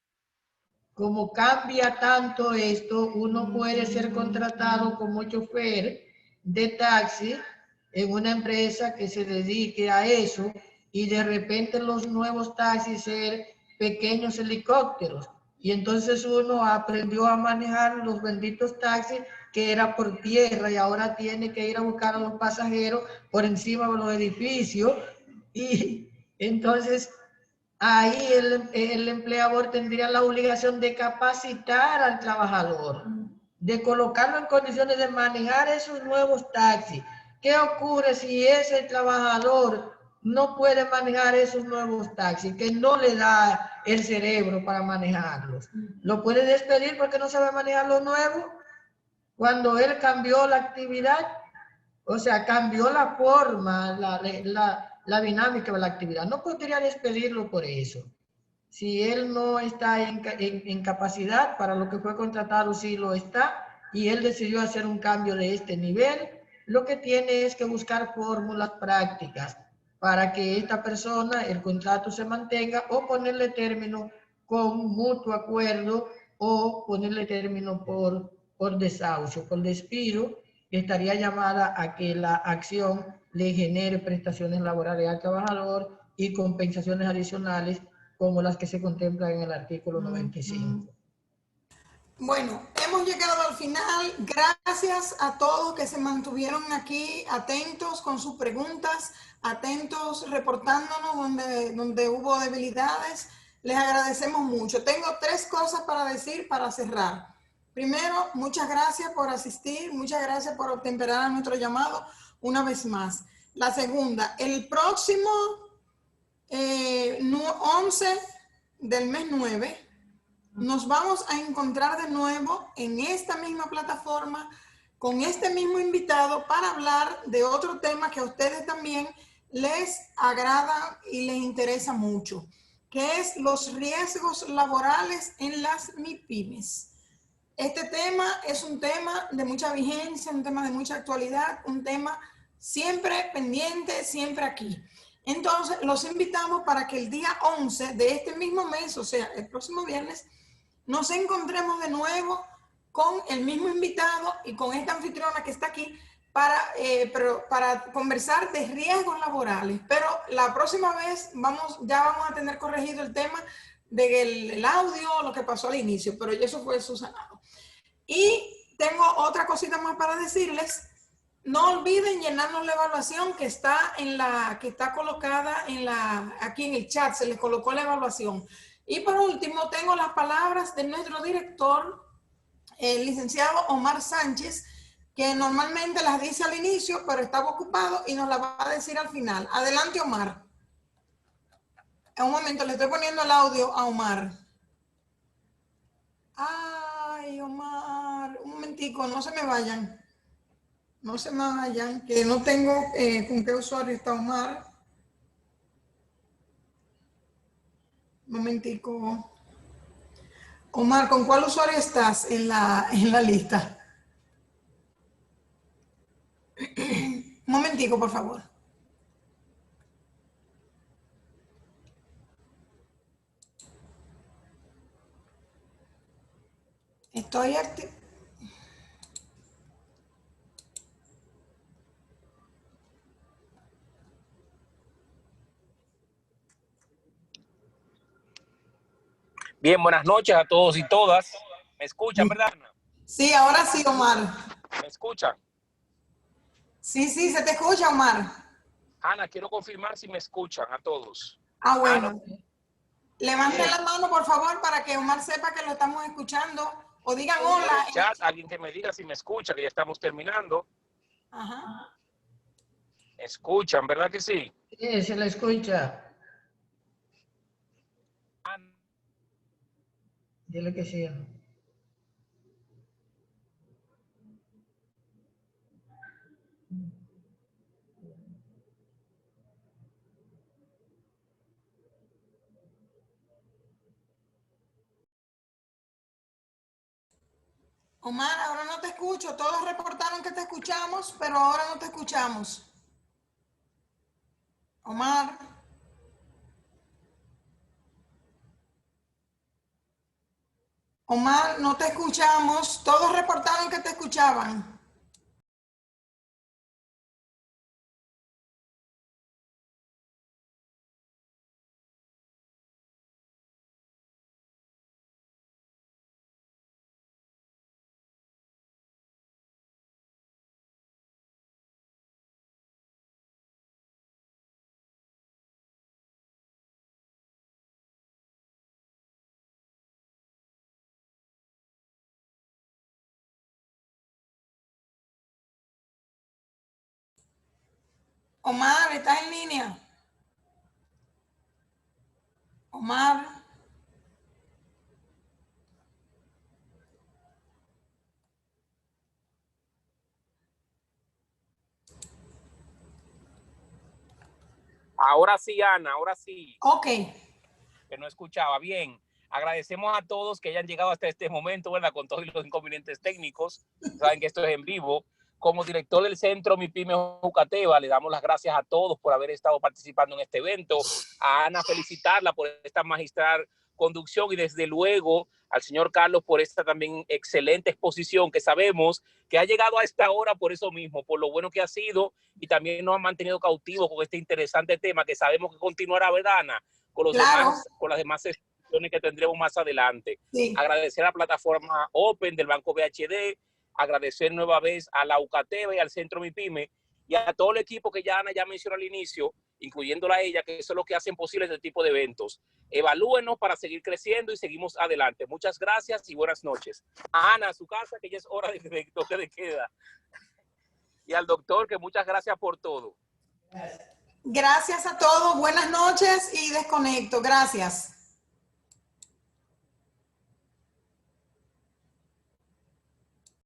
cambia tanto esto, uno puede ser contratado como chofer de taxi en una empresa que se dedique a eso y de repente los nuevos taxis ser pequeños helicópteros. Y entonces uno aprendió a manejar los benditos taxis que era por tierra y ahora tiene que ir a buscar a los pasajeros por encima de los edificios. Y entonces ahí el empleador tendría la obligación de capacitar al trabajador, de colocarlo en condiciones de manejar esos nuevos taxis. ¿Qué ocurre si ese trabajador no puede manejar esos nuevos taxis, que no le da el cerebro para manejarlos. Lo puede despedir porque no sabe manejar lo nuevo. Cuando él cambió la actividad, o sea, cambió la forma, la dinámica de la actividad. No podría despedirlo por eso. Si él no está en capacidad para lo que fue contratado, sí lo está, y él decidió hacer un cambio de este nivel, lo que tiene es que buscar fórmulas prácticas para que esta persona, el contrato se mantenga, o ponerle término con mutuo acuerdo, o ponerle término por desahucio, por despido, que estaría llamada a que la acción le genere prestaciones laborales al trabajador y compensaciones adicionales como las que se contemplan en el artículo 95. Bueno, hemos llegado al final. Gracias a todos que se mantuvieron aquí atentos con sus preguntas, atentos reportándonos donde hubo debilidades. Les agradecemos mucho. Tengo 3 cosas para decir para cerrar. Primero, muchas gracias por asistir, muchas gracias por obtemperar a nuestro llamado una vez más. La segunda, el próximo 11 del mes 9, nos vamos a encontrar de nuevo en esta misma plataforma con este mismo invitado para hablar de otro tema que a ustedes también les agrada y les interesa mucho, que es los riesgos laborales en las MIPYMES. Este tema es un tema de mucha vigencia, un tema de mucha actualidad, un tema siempre pendiente, siempre aquí. Entonces, los invitamos para que el día 11 de este mismo mes, o sea, el próximo viernes, nos encontremos de nuevo con el mismo invitado y con esta anfitriona que está aquí para conversar de riesgos laborales. Pero la próxima vez ya vamos a tener corregido el tema del audio, lo que pasó al inicio, pero eso fue subsanado. Y tengo otra cosita más para decirles. No olviden llenarnos la evaluación que está colocada aquí en el chat, se les colocó la evaluación. Y por último, tengo las palabras de nuestro director, el licenciado Omar Sánchez, que normalmente las dice al inicio, pero estaba ocupado y nos las va a decir al final. Adelante, Omar. En un momento, le estoy poniendo el audio a Omar. Ay, Omar, un momentico, no se me vayan. No se me vayan, que no tengo con qué usuario está Omar. Un momentico. Omar, ¿con cuál usuario estás en la lista? Un momentico, por favor. Estoy activo. Bien, buenas noches a todos y todas. ¿Me escuchan, verdad, Ana? Sí, ahora sí, Omar. ¿Me escuchan? Sí, se te escucha, Omar. Ana, quiero confirmar si me escuchan a todos. Ah, bueno. Ana, Levanten la mano, por favor, para que Omar sepa que lo estamos escuchando. O digan hola. En el chat, alguien que me diga si me escucha, que ya estamos terminando. Ajá. ¿Me escuchan, verdad que sí? Sí, se le escucha. Dile que sí. Omar, ahora no te escucho. Todos reportaron que te escuchamos, pero ahora no te escuchamos. Omar. Omar, no te escuchamos. Todos reportaron que te escuchaban. Omar, ¿estás en línea? Omar. Ahora sí, Ana, ahora sí. Ok. Que no escuchaba bien. Agradecemos a todos que hayan llegado hasta este momento, ¿verdad? Con todos los inconvenientes técnicos. Saben que esto es en vivo. Como director del centro MIPYME Jucateva, le damos las gracias a todos por haber estado participando en este evento. A Ana, felicitarla por esta magistral conducción y desde luego al señor Carlos por esta también excelente exposición que sabemos que ha llegado a esta hora por eso mismo, por lo bueno que ha sido y también nos ha mantenido cautivos con este interesante tema que sabemos que continuará, ¿verdad, Ana? Con las demás sesiones que tendremos más adelante. Sí. Agradecer a la plataforma Open del Banco BHD, agradecer nueva vez a la Jucateva y al Centro MIPYME y a todo el equipo que ya Ana ya mencionó al inicio, incluyéndola a ella, que eso es lo que hacen posible este tipo de eventos. Evalúenos para seguir creciendo y seguimos adelante. Muchas gracias y buenas noches. A Ana, a su casa, que ya es hora de toque de queda. Y al doctor, que muchas gracias por todo. Gracias a todos. Buenas noches y desconecto. Gracias.